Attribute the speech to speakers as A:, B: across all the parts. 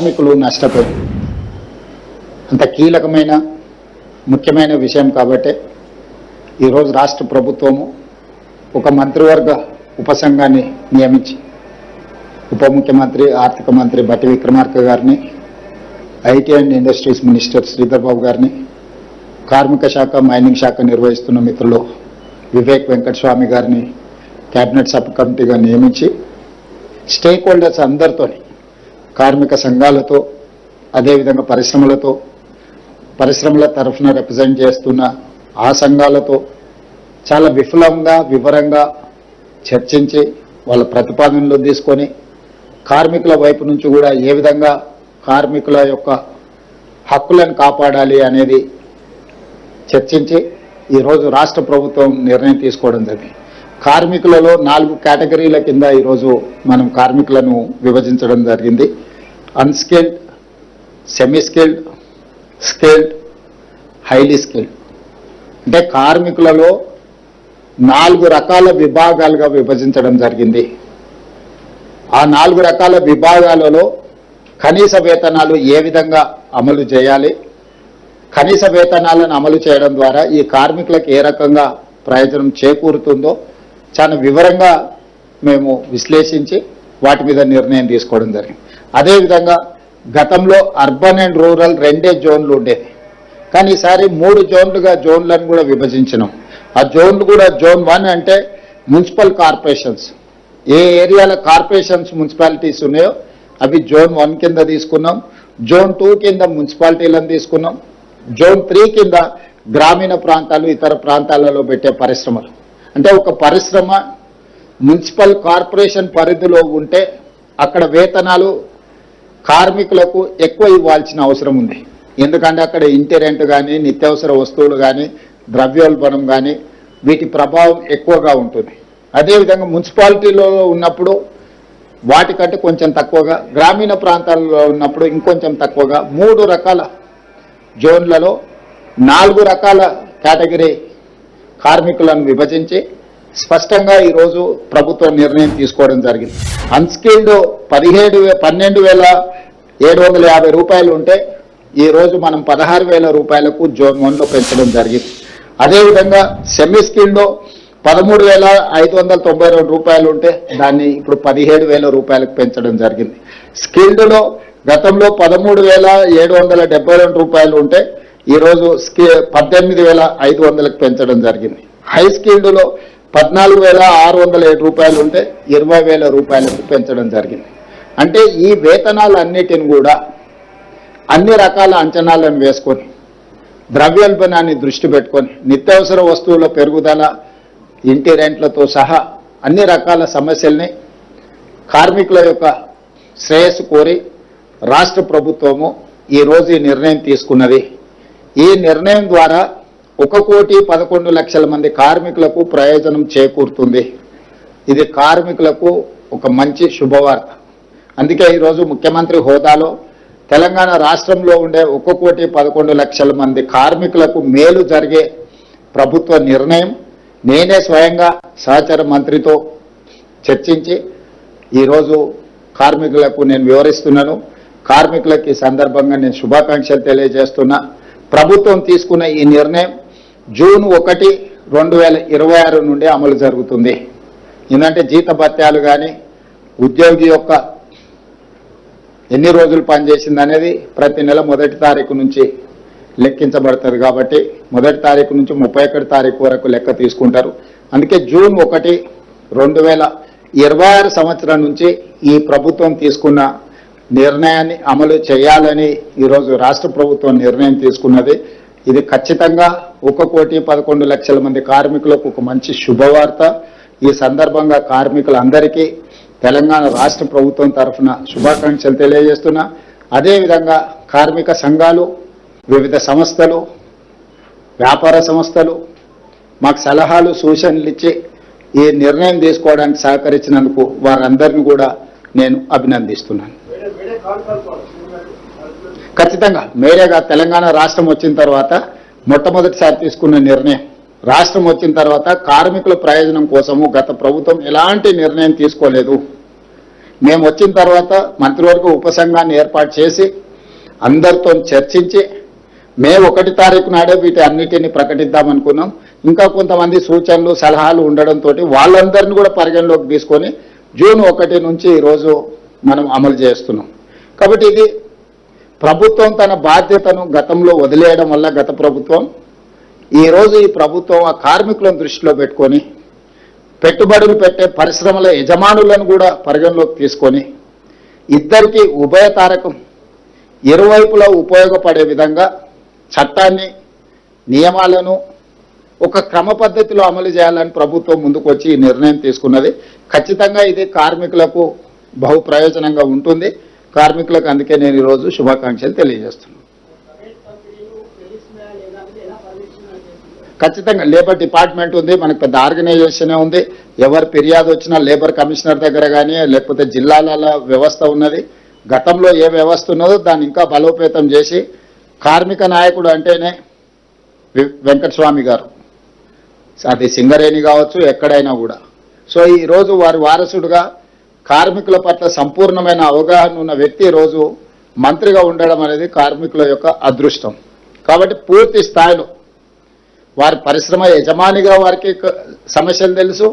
A: కార్మికులు నష్టపోయారు. అంత కీలకమైన ముఖ్యమైన విషయం కాబట్టి ఈరోజు రాష్ట్ర ప్రభుత్వము ఒక మంత్రివర్గ ఉపసంఘాన్ని నియమించి ఉప ముఖ్యమంత్రి ఆర్థిక మంత్రి బట్టి విక్రమార్క గారిని, IT and industries minister Sridhar Babu గారిని, కార్మిక శాఖ మైనింగ్ శాఖ నిర్వహిస్తున్న మిత్రులు వివేక్ వెంకటస్వామి గారిని క్యాబినెట్ సబ్ కమిటీగా నియమించి స్టేక్ హోల్డర్స్ అందరితో, కార్మిక సంఘాలతో, అదేవిధంగా పరిశ్రమల తరఫున రిప్రజెంట్ చేస్తున్న ఆ సంఘాలతో చాలా వివరంగా చర్చించి వాళ్ళ ప్రతిపాదనలు తీసుకొని కార్మికుల వైపు నుంచి కూడా ఏ విధంగా కార్మికుల యొక్క హక్కులను కాపాడాలి అనేది చర్చించి ఈరోజు రాష్ట్ర ప్రభుత్వం నిర్ణయం తీసుకోవడం జరిగింది. కార్మికులలో 4 కేటగిరీల కింద ఈరోజు మనం కార్మికులను విభజించడం జరిగింది. Unskilled, semi skilled, skilled, highly skilled. అంటే కార్మికులలో 4 రకాల విభాగాలుగా విభజించడం జరిగింది. ఆ 4 రకాల విభాగాలలో కనీస వేతనాలు ఏ విధంగా అమలు చేయాలి, కనీస వేతనాలను అమలు చేయడం ద్వారా ఈ కార్మికులకు ఏ రకంగా ప్రయోజనం చేకూరుతుందో చాలా వివరంగా మేము విశ్లేషించి వాటి మీద నిర్ణయం తీసుకోవడం జరిగింది. అదేవిధంగా గతంలో అర్బన్ అండ్ రూరల్ 2 జోన్లు ఉండేది, కానీ ఈసారి 3 జోన్లను కూడా విభజించినాం. ఆ జోన్లు కూడా జోన్ 1 అంటే మున్సిపల్ కార్పొరేషన్స్, ఏ ఏరియాల కార్పొరేషన్స్ మున్సిపాలిటీస్ ఉన్నాయో అవి జోన్ 1 కింద తీసుకున్నాం. జోన్ 2 కింద మున్సిపాలిటీలను తీసుకున్నాం. జోన్ 3 కింద గ్రామీణ ప్రాంతాలు, ఇతర ప్రాంతాలలో పెట్టే పరిశ్రమలు. అంటే ఒక పరిశ్రమ మున్సిపల్ కార్పొరేషన్ పరిధిలో ఉంటే అక్కడ వేతనాలు కార్మికులకు ఎక్కువ ఇవ్వాల్సిన అవసరం ఉంది. ఎందుకంటే అక్కడ ఇంటి రెంట్ కానీ, నిత్యావసర వస్తువులు కానీ, ద్రవ్యోల్బణం కానీ వీటి ప్రభావం ఎక్కువగా ఉంటుంది. అదేవిధంగా మున్సిపాలిటీలో ఉన్నప్పుడు వాటికంటే కొంచెం తక్కువగా, గ్రామీణ ప్రాంతాల్లో ఉన్నప్పుడు ఇంకొంచెం తక్కువగా 3 రకాల జోన్లలో 4 రకాల కేటగిరీ కార్మికులను విభజించి స్పష్టంగా ఈరోజు ప్రభుత్వం నిర్ణయం తీసుకోవడం జరిగింది. అన్స్కిల్డ్ 12,750 రూపాయలు ఉంటే ఈరోజు మనం 16,000 రూపాయలకు జోన్ 1లో పెంచడం జరిగింది. అదేవిధంగా సెమీ స్కిల్డ్లో 13,592 రూపాయలు ఉంటే దాన్ని ఇప్పుడు 17,000 రూపాయలకు పెంచడం జరిగింది. స్కిల్డ్లో గతంలో 13,772 రూపాయలు ఉంటే ఈరోజు 18,500లకు పెంచడం జరిగింది. హై స్కిల్డ్లో 14,607 రూపాయలు ఉంటే 20,000 రూపాయలకు పెంచడం జరిగింది. అంటే ఈ వేతనాలన్నిటిని కూడా అన్ని రకాల అంచనాలను వేసుకొని, ద్రవ్యోల్బణాన్ని దృష్టి పెట్టుకొని, నిత్యావసర వస్తువుల పెరుగుదల, ఇంటి రెంట్లతో సహా అన్ని రకాల సమస్యల్ని కార్మికుల యొక్క శ్రేయస్సు కోరి రాష్ట్ర ప్రభుత్వము ఈరోజు ఈ నిర్ణయం తీసుకున్నది. ఈ నిర్ణయం ద్వారా 1,11,00,000 మంది కార్మికులకు ప్రయోజనం చేకూరుతుంది. ఇది కార్మికులకు ఒక మంచి శుభవార్త. అందుకే ఈరోజు ముఖ్యమంత్రి హోదాలో తెలంగాణ రాష్ట్రంలో ఉండే 1,11,00,000 మంది కార్మికులకు మేలు జరిగే ప్రభుత్వ నిర్ణయం నేనే స్వయంగా సహచర మంత్రితో చర్చించి ఈరోజు కార్మికులకు నేను వివరిస్తున్నాను. కార్మికులకి ఈ సందర్భంగా నేను శుభాకాంక్షలు తెలియజేస్తున్నా. ప్రభుత్వం తీసుకున్న ఈ నిర్ణయం జూన్ 1, 2026 నుండి అమలు జరుగుతుంది. ఎందుకంటే జీతభత్యాలు కానీ, ఉద్యోగి యొక్క ఎన్ని రోజులు పనిచేసింది అనేది ప్రతి నెల 1వ తారీఖు నుంచి లెక్కించబడుతుంది. కాబట్టి 1వ తారీఖు నుంచి 31వ తారీఖు వరకు లెక్క తీసుకుంటారు. అందుకే జూన్ 1, 2026 సంవత్సరం నుంచి ఈ ప్రభుత్వం తీసుకున్న నిర్ణయాన్ని అమలు చేయాలని ఈరోజు రాష్ట్ర ప్రభుత్వం నిర్ణయం తీసుకున్నది. ఇది ఖచ్చితంగా 1,11,00,000 మంది కార్మికులకు ఒక మంచి శుభవార్త. ఈ సందర్భంగా కార్మికులందరికీ తెలంగాణ రాష్ట్ర ప్రభుత్వం తరఫున శుభాకాంక్షలు తెలియజేస్తున్నా. అదేవిధంగా కార్మిక సంఘాలు, వివిధ సంస్థలు, వ్యాపార సంస్థలు మాకు సలహాలు, సూచనలు ఇచ్చి ఈ నిర్ణయం తీసుకోవడానికి సహకరించినందుకు వారందరినీ కూడా నేను అభినందిస్తున్నాను. ఖచ్చితంగా మేరేగా తెలంగాణ రాష్ట్రం వచ్చిన తర్వాత మొట్టమొదటిసారి తీసుకున్న నిర్ణయం. రాష్ట్రం వచ్చిన తర్వాత కార్మికుల ప్రయోజనం కోసము గత ప్రభుత్వం ఎలాంటి నిర్ణయం తీసుకోలేదు. మేము వచ్చిన తర్వాత మంత్రివర్గ ఉపసంఘాన్ని ఏర్పాటు చేసి అందరితో చర్చించి మే 1 తారీఖు నాడే వీటి అన్నిటిని ప్రకటిద్దామనుకున్నాం. ఇంకా కొంతమంది సూచనలు సలహాలు ఉండడంతో వాళ్ళందరినీ కూడా పరిగణలోకి తీసుకొని జూన్ 1 నుంచి ఈరోజు మనం అమలు చేస్తున్నాం. కాబట్టి ఇది ప్రభుత్వం తన బాధ్యతను గతంలో వదిలేయడం వల్ల గత ప్రభుత్వం ఈరోజు ఈ ప్రభుత్వం ఆ కార్మికులను దృష్టిలో పెట్టుకొని పెట్టుబడులు పెట్టే పరిశ్రమల యజమానులను కూడా పరిగణలోకి తీసుకొని ఇద్దరికి ఉభయతారకం ఇరువైపులా ఉపయోగపడే విధంగా చట్టాన్ని నియమాలను ఒక క్రమ పద్ధతిలో అమలు చేయాలని ప్రభుత్వం ముందుకు వచ్చి ఈ నిర్ణయం తీసుకున్నది. ఖచ్చితంగా ఇది కార్మికులకు బహు ప్రయోజనంగా ఉంటుంది. కార్మికులకు అందుకే నేను ఈరోజు శుభాకాంక్షలు తెలియజేస్తున్నాను. ఖచ్చితంగా లేబర్ డిపార్ట్మెంట్ ఉంది, మనకు పెద్ద ఆర్గనైజేషనే ఉంది. ఎవరు ఫిర్యాదు వచ్చినా లేబర్ కమిషనర్ దగ్గర కానీ లేకపోతే జిల్లాల వ్యవస్థ ఉన్నది. గతంలో ఏ వ్యవస్థ ఉన్నదో దాన్ని ఇంకా బలోపేతం చేసి కార్మిక నాయకుడు అంటేనే వెంకటస్వామి గారు, అది సింగరేణి కావచ్చు ఎక్కడైనా కూడా. సో ఈరోజు వారి వారసుడుగా కార్మికుల పట్ల సంపూర్ణమైన అవగాహన ఉన్న వ్యక్తి ఈరోజు మంత్రిగా ఉండడం అనేది కార్మికుల యొక్క అదృష్టం. కాబట్టి పూర్తి స్థాయిలో వారి పరిశ్రమ యజమానిగా వారికి సమస్యలు తెలుసు,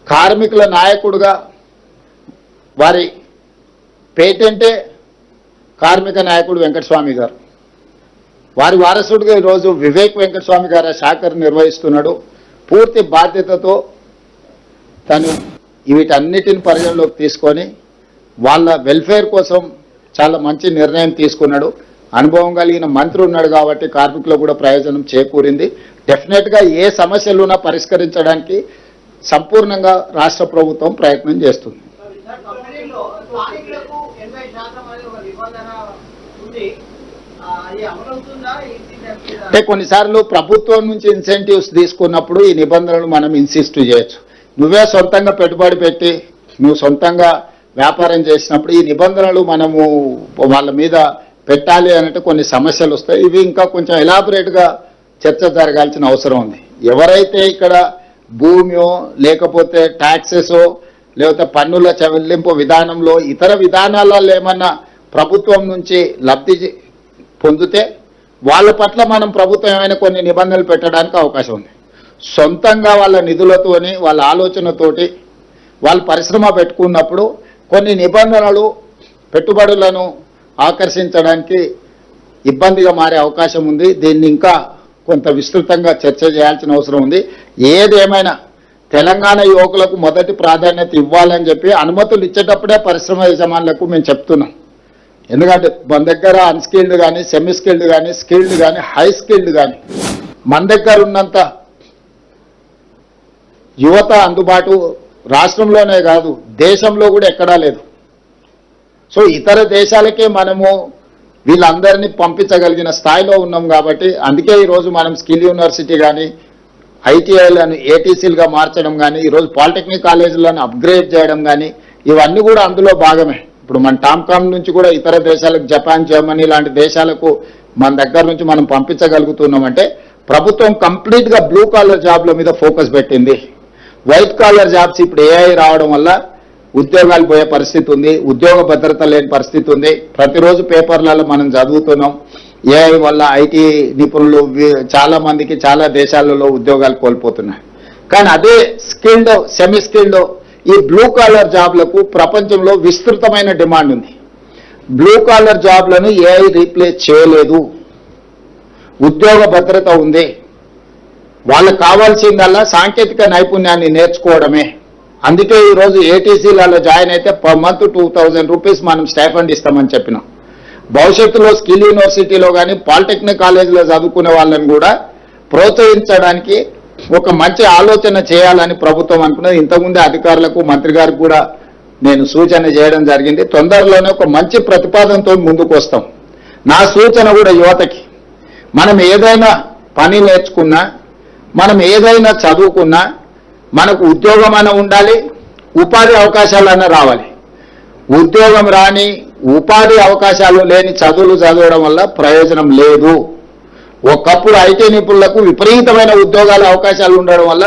A: కార్మికుల నాయకుడుగా వారి పేటెంటే కార్మిక నాయకుడు వెంకటస్వామి గారు, వారి వారసుడిగా ఈరోజు వివేక్ వెంకటస్వామి గారు ఆ శాఖను నిర్వహిస్తున్నాడు. పూర్తి బాధ్యతతో తను వీటన్నిటిని పరిగణలోకి తీసుకొని వాళ్ళ వెల్ఫేర్ కోసం చాలా మంచి నిర్ణయం తీసుకున్నాడు. అనుభవం కలిగిన మంత్రి ఉన్నాడు కాబట్టి కార్మికులకు కూడా ప్రయోజనం చేకూరింది. డెఫినెట్గా ఏ సమస్యలున్నా పరిష్కరించడానికి సంపూర్ణంగా రాష్ట్ర ప్రభుత్వం ప్రయత్నం చేస్తుంది. అంటే కొన్నిసార్లు ప్రభుత్వం నుంచి ఇన్సెంటివ్స్ తీసుకున్నప్పుడు ఈ నిబంధనలు మనం ఇన్సిస్ట్ చేయొచ్చు. నువ్వే సొంతంగా పెట్టుబడి పెట్టి నువ్వు సొంతంగా వ్యాపారం చేసినప్పుడు ఈ నిబంధనలు మనము వాళ్ళ మీద పెట్టాలి అన్నట్టు కొన్ని సమస్యలు వస్తాయి. ఇవి ఇంకా కొంచెం ఎలాబొరేట్గా చర్చ జరగాల్సిన అవసరం ఉంది. ఎవరైతే ఇక్కడ భూమియో లేకపోతే ట్యాక్సెసో లేకపోతే పన్నుల చెల్లింపు విధానంలో ఇతర విధానాలలో ఏమన్నా ప్రభుత్వం నుంచి లబ్ధి పొందితే వాళ్ళ పట్ల మనం ప్రభుత్వం ఏమైనా కొన్ని నిబంధనలు పెట్టడానికి అవకాశం ఉంది. సొంతంగా వాళ్ళ నిధులతోని వాళ్ళ ఆలోచనతోటి వాళ్ళు పరిశ్రమ పెట్టుకున్నప్పుడు కొన్ని నిబంధనలు పెట్టుబడులను ఆకర్షించడానికి ఇబ్బందిగా మారే అవకాశం ఉంది. దీన్ని ఇంకా కొంత విస్తృతంగా చర్చ చేయాల్సిన అవసరం ఉంది. ఏదేమైనా తెలంగాణ యువకులకు మొదటి ప్రాధాన్యత ఇవ్వాలని చెప్పి అనుమతులు ఇచ్చేటప్పుడే పరిశ్రమ యజమానులకు మేము చెప్తున్నాం. ఎందుకంటే మన దగ్గర అన్స్కిల్డ్ కానీ సెమీ స్కిల్డ్ కానీ స్కిల్డ్ కానీ హై స్కిల్డ్ కానీ మన దగ్గర ఉన్నంత యువత అందుబాటు రాష్ట్రంలోనే కాదు దేశంలో కూడా ఎక్కడా లేదు. సో ఇతర దేశాలకే మనము వీళ్ళందరినీ పంపించగలిగిన స్థాయిలో ఉన్నాం కాబట్టి అందుకే ఈరోజు మనం స్కిల్ యూనివర్సిటీ కానీ ఐటీఐలను ఏటీసీలుగా మార్చడం కానీ ఈరోజు పాలిటెక్నిక్ కాలేజీలను అప్గ్రేడ్ చేయడం కానీ ఇవన్నీ కూడా అందులో భాగమే. ఇప్పుడు మన టామ్కామ్ నుంచి కూడా ఇతర దేశాలకు జపాన్ జర్మనీ లాంటి దేశాలకు మన దగ్గర నుంచి మనం పంపించగలుగుతున్నామంటే ప్రభుత్వం కంప్లీట్గా బ్లూ కాలర్ జాబ్ల మీద ఫోకస్ పెట్టింది. వైట్ కాలర్ జాబ్స్ ఇప్పుడు ఏఐ రావడం వల్ల ఉద్యోగాలు పోయే పరిస్థితి ఉంది, ఉద్యోగ భద్రత లేని పరిస్థితి ఉంది. ప్రతిరోజు పేపర్లలో మనం చదువుతున్నాం ఏఐ వల్ల ఐటీ నిపుణులు చాలా మందికి చాలా దేశాలలో ఉద్యోగాలు కోల్పోతున్నాయి. కానీ అదే స్కిల్డ్ సెమీ స్కిల్డ్ ఈ బ్లూ కాలర్ జాబ్లకు ప్రపంచంలో విస్తృతమైన డిమాండ్ ఉంది. బ్లూ కాలర్ జాబ్లను ఏఐ రీప్లేస్ చేయలేదు, ఉద్యోగ భద్రత ఉంది. వాళ్ళకు కావాల్సిందల్లా సాంకేతిక నైపుణ్యాన్ని నేర్చుకోవడమే. అందుకే ఈరోజు ఏటీసీలలో జాయిన్ అయితే పర్ మంత్ 2000 రూపీస్ మనం స్టైఫండ్ ఇస్తామని చెప్పినాం. భవిష్యత్తులో స్కిల్ యూనివర్సిటీలో కానీ పాలిటెక్నిక్ కాలేజీలో చదువుకునే వాళ్ళని కూడా ప్రోత్సహించడానికి ఒక మంచి ఆలోచన చేయాలని ప్రభుత్వం అనుకున్నది. ఇంతకుముందే అధికారులకు మంత్రి గారికి కూడా నేను సూచన చేయడం జరిగింది. తొందరలోనే ఒక మంచి ప్రతిపాదనతో ముందుకు వస్తాం. నా సూచన కూడా యువతకి, మనం ఏదైనా పని నేర్చుకున్నా మనం ఏదైనా చదువుకున్నా మనకు ఉద్యోగం అన్న ఉండాలి, ఉపాధి అవకాశాలన్నా రావాలి. ఉద్యోగం రాని ఉపాధి అవకాశాలు లేని చదువులు చదవడం వల్ల ప్రయోజనం లేదు. ఒకప్పుడు ఐటీ నిపుణులకు విపరీతమైన ఉద్యోగాల అవకాశాలు ఉండడం వల్ల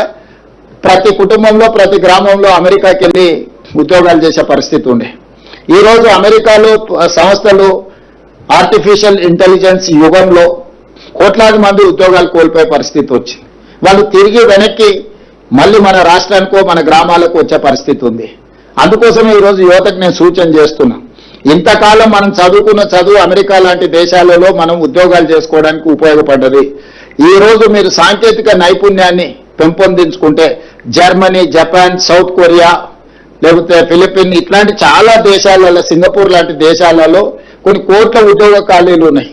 A: ప్రతి కుటుంబంలో ప్రతి గ్రామంలో అమెరికాకి వెళ్ళి ఉద్యోగాలు చేసే పరిస్థితి ఉండే. ఈరోజు అమెరికాలో సంస్థలు ఆర్టిఫిషియల్ ఇంటెలిజెన్స్ యుగంలో కోట్లాది మంది ఉద్యోగాలు కోల్పోయే పరిస్థితి వచ్చింది. వాళ్ళు తిరిగి వెనక్కి మళ్ళీ మన రాష్ట్రానికో మన గ్రామాలకు వచ్చే పరిస్థితి ఉంది. అందుకోసమే ఈరోజు యువతకు నేను సూచన చేస్తున్నా, ఇంతకాలం మనం చదువుకున్న చదువు అమెరికా లాంటి దేశాలలో మనం ఉద్యోగాలు చేసుకోవడానికి ఉపయోగపడ్డది. ఈరోజు మీరు సాంకేతిక నైపుణ్యాన్ని పెంపొందించుకుంటే జర్మనీ, జపాన్, సౌత్ కొరియా, లేకపోతే ఫిలిపిన్ ఇట్లాంటి చాలా దేశాలలో, సింగపూర్ లాంటి దేశాలలో కొన్ని కోట్ల ఉద్యోగ ఖాళీలు ఉన్నాయి.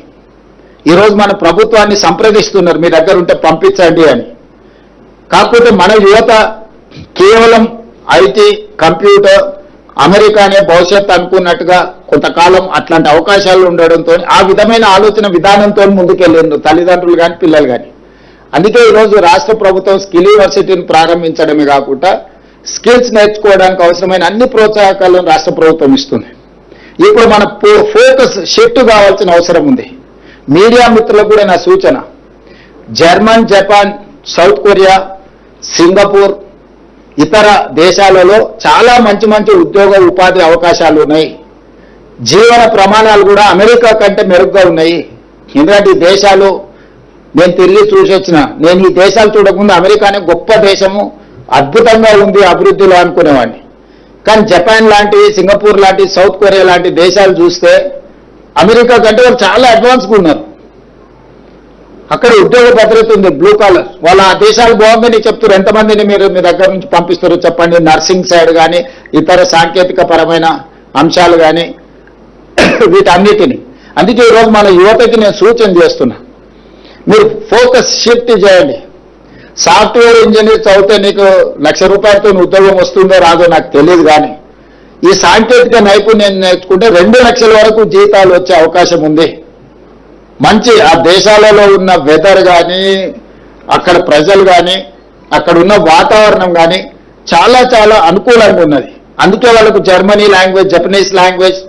A: ఈరోజు మన ప్రభుత్వాన్ని సంప్రదిస్తున్నారు, మీ దగ్గర ఉంటే పంపించండి అని. కాకపోతే మన యువత కేవలం ఐటీ, కంప్యూటర్, అమెరికానే భవిష్యత్తు అనుకున్నట్టుగా కొంతకాలం అట్లాంటి అవకాశాలు ఉండడంతో ఆ విధమైన ఆలోచన విధానంతో ముందుకెళ్ళిండ్రు తల్లిదండ్రులు కానీ పిల్లలు కానీ. అందుకే ఈరోజు రాష్ట్ర ప్రభుత్వం స్కిల్ యూనివర్సిటీని ప్రారంభించడమే కాకుండా స్కిల్స్ నేర్చుకోవడానికి అవసరమైన అన్ని ప్రోత్సాహకాలను రాష్ట్ర ప్రభుత్వం ఇస్తుంది. ఇప్పుడు మన ఫోకస్ షిఫ్ట్ కావాల్సిన అవసరం ఉంది. మీడియా మిత్రులకు కూడా నా సూచన, German, Japan, south Korea, Singapore ఇతర దేశాలలో చాలా మంచి మంచి ఉద్యోగ ఉపాధి అవకాశాలు ఉన్నాయి. జీవన ప్రమాణాలు కూడా అమెరికా కంటే మెరుగ్గా ఉన్నాయి. ఎందుకంటే ఈ దేశాలు నేను తిరిగి చూసి వచ్చిన, నేను ఈ దేశాలు చూడకుండా అమెరికానే గొప్ప దేశము, అద్భుతంగా ఉంది అభివృద్ధిలో అనుకునేవాడిని. కానీ జపాన్ లాంటి, సింగపూర్ లాంటి, సౌత్ కొరియా లాంటి దేశాలు చూస్తే అమెరికా కంటే వాళ్ళు చాలా అడ్వాన్స్గా ఉన్నారు. అక్కడ ఉద్యోగ భద్రత ఉంది, బ్లూ కాలర్. వాళ్ళ ఆ దేశాలు బాగుందని చెప్తారు. ఎంతమందిని మీరు మీ దగ్గర నుంచి పంపిస్తారో చెప్పండి, నర్సింగ్ సైడ్ కానీ ఇతర సాంకేతిక పరమైన అంశాలు కానీ వీటన్నిటిని. అందుకే ఈరోజు మన యువతకి నేను సూచన చేస్తున్నా, మీరు ఫోకస్ షిఫ్ట్ చేయండి. సాఫ్ట్వేర్ ఇంజనీర్ చదివితే నీకు ₹1,00,000 ఉద్యోగం వస్తుందో రాదో నాకు తెలియదు, కానీ ఈ సాంకేతిక నైపుణ్యం నేర్చుకుంటే 2 లక్షల వరకు జీతాలు వచ్చే అవకాశం ఉంది. మంచి ఆ దేశాలలో ఉన్న వెదర్ కానీ, అక్కడ ప్రజలు కానీ, అక్కడ ఉన్న వాతావరణం కానీ చాలా చాలా అనుకూలంగా ఉన్నది. అందుకే వాళ్ళకు Germany language, Japanese language,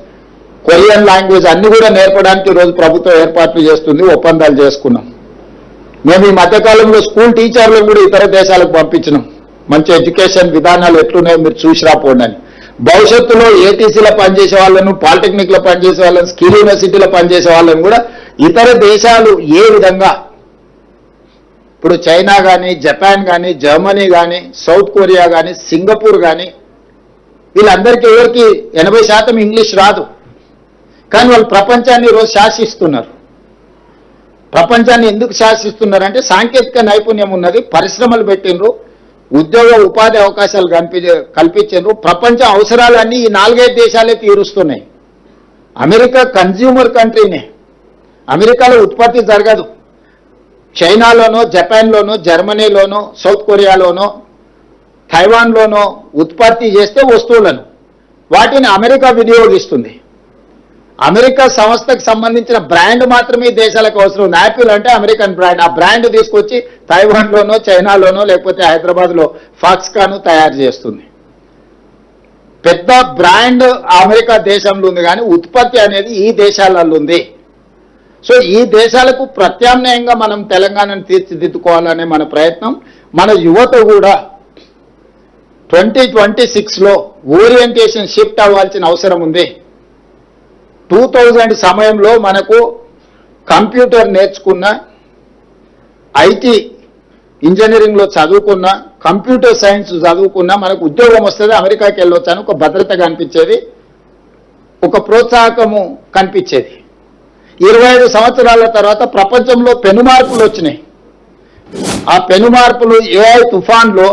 A: Korean language అన్ని కూడా నేర్పడానికి ఈరోజు ప్రభుత్వం ఏర్పాట్లు చేస్తుంది, ఒప్పందాలు చేసుకున్నాం. మేము ఈ మధ్యకాలంలో స్కూల్ టీచర్లను కూడా ఇతర దేశాలకు పంపించినాం. మంచి ఎడ్యుకేషన్ విధానాలు ఎట్లున్నాయో మీరు చూసి రాపోండి అని. భవిష్యత్తులో ఏటీసీలో పనిచేసే వాళ్ళను, పాలిటెక్నిక్లో పనిచేసే వాళ్ళను, స్కిల్ యూనివర్సిటీలో పనిచేసే వాళ్ళను కూడా ఇతర దేశాలు ఏ విధంగా, ఇప్పుడు చైనా కానీ, జపాన్ కానీ, జర్మనీ కానీ, సౌత్ కొరియా కానీ, సింగపూర్ కానీ, వీళ్ళందరికీ ఎవరికి 80% ఇంగ్లీష్ రాదు, కానీ వాళ్ళు ప్రపంచాన్ని ఈరోజు శాసిస్తున్నారు. ప్రపంచాన్ని ఎందుకు శాసిస్తున్నారంటే సాంకేతిక నైపుణ్యం ఉన్నది, పరిశ్రమలు పెట్టినరు, ఉద్యోగ ఉపాధి అవకాశాలు కల్పించారు. ప్రపంచ అవసరాలన్నీ ఈ 4-5 దేశాలే తీరుస్తున్నాయి. అమెరికా కన్జ్యూమర్ కంట్రీనే, అమెరికాలో ఉత్పత్తి జరగదు. చైనాలోనో, జపాన్లోనో, జర్మనీలోనో, సౌత్ కొరియాలోనో, తైవాన్లోనో ఉత్పత్తి చేస్తే వస్తువులను వాటిని అమెరికా వినియోగిస్తుంది. అమెరికా సంస్థకు సంబంధించిన బ్రాండ్ మాత్రమే దేశాలకు అవసరం. యాపిల్ అంటే అమెరికన్ బ్రాండ్. ఆ బ్రాండ్ తీసుకొచ్చి తైవాన్లోనో, చైనాలోనో, లేకపోతే హైదరాబాద్లో ఫాక్స్కాన్ తయారు చేస్తుంది. పెద్ద బ్రాండ్ అమెరికా దేశంలో ఉంది, కానీ ఉత్పత్తి అనేది ఈ దేశాలలో ఉంది. సో ఈ దేశాలకు ప్రత్యామ్నాయంగా మనం తెలంగాణను తీర్చిదిద్దుకోవాలనే మన ప్రయత్నం. మన యువత కూడా 2026లో ఓరియంటేషన్ షిఫ్ట్ అవ్వాల్సిన అవసరం ఉంది. 2000 సమయంలో మనకు కంప్యూటర్ నేర్చుకున్న, ఐటీ ఇంజనీరింగ్లో చదువుకున్న, కంప్యూటర్ సైన్స్ చదువుకున్న మనకు ఉద్యోగం వస్తుంది, అమెరికాకి వెళ్ళొచ్చాను, ఒక భద్రత కనిపించేది, ఒక ప్రోత్సాహకము కనిపించేది. 25 సంవత్సరాల తర్వాత ప్రపంచంలో పెనుమార్పులు వచ్చినాయి. ఆ పెనుమార్పులు ఏఐ తుఫాన్లో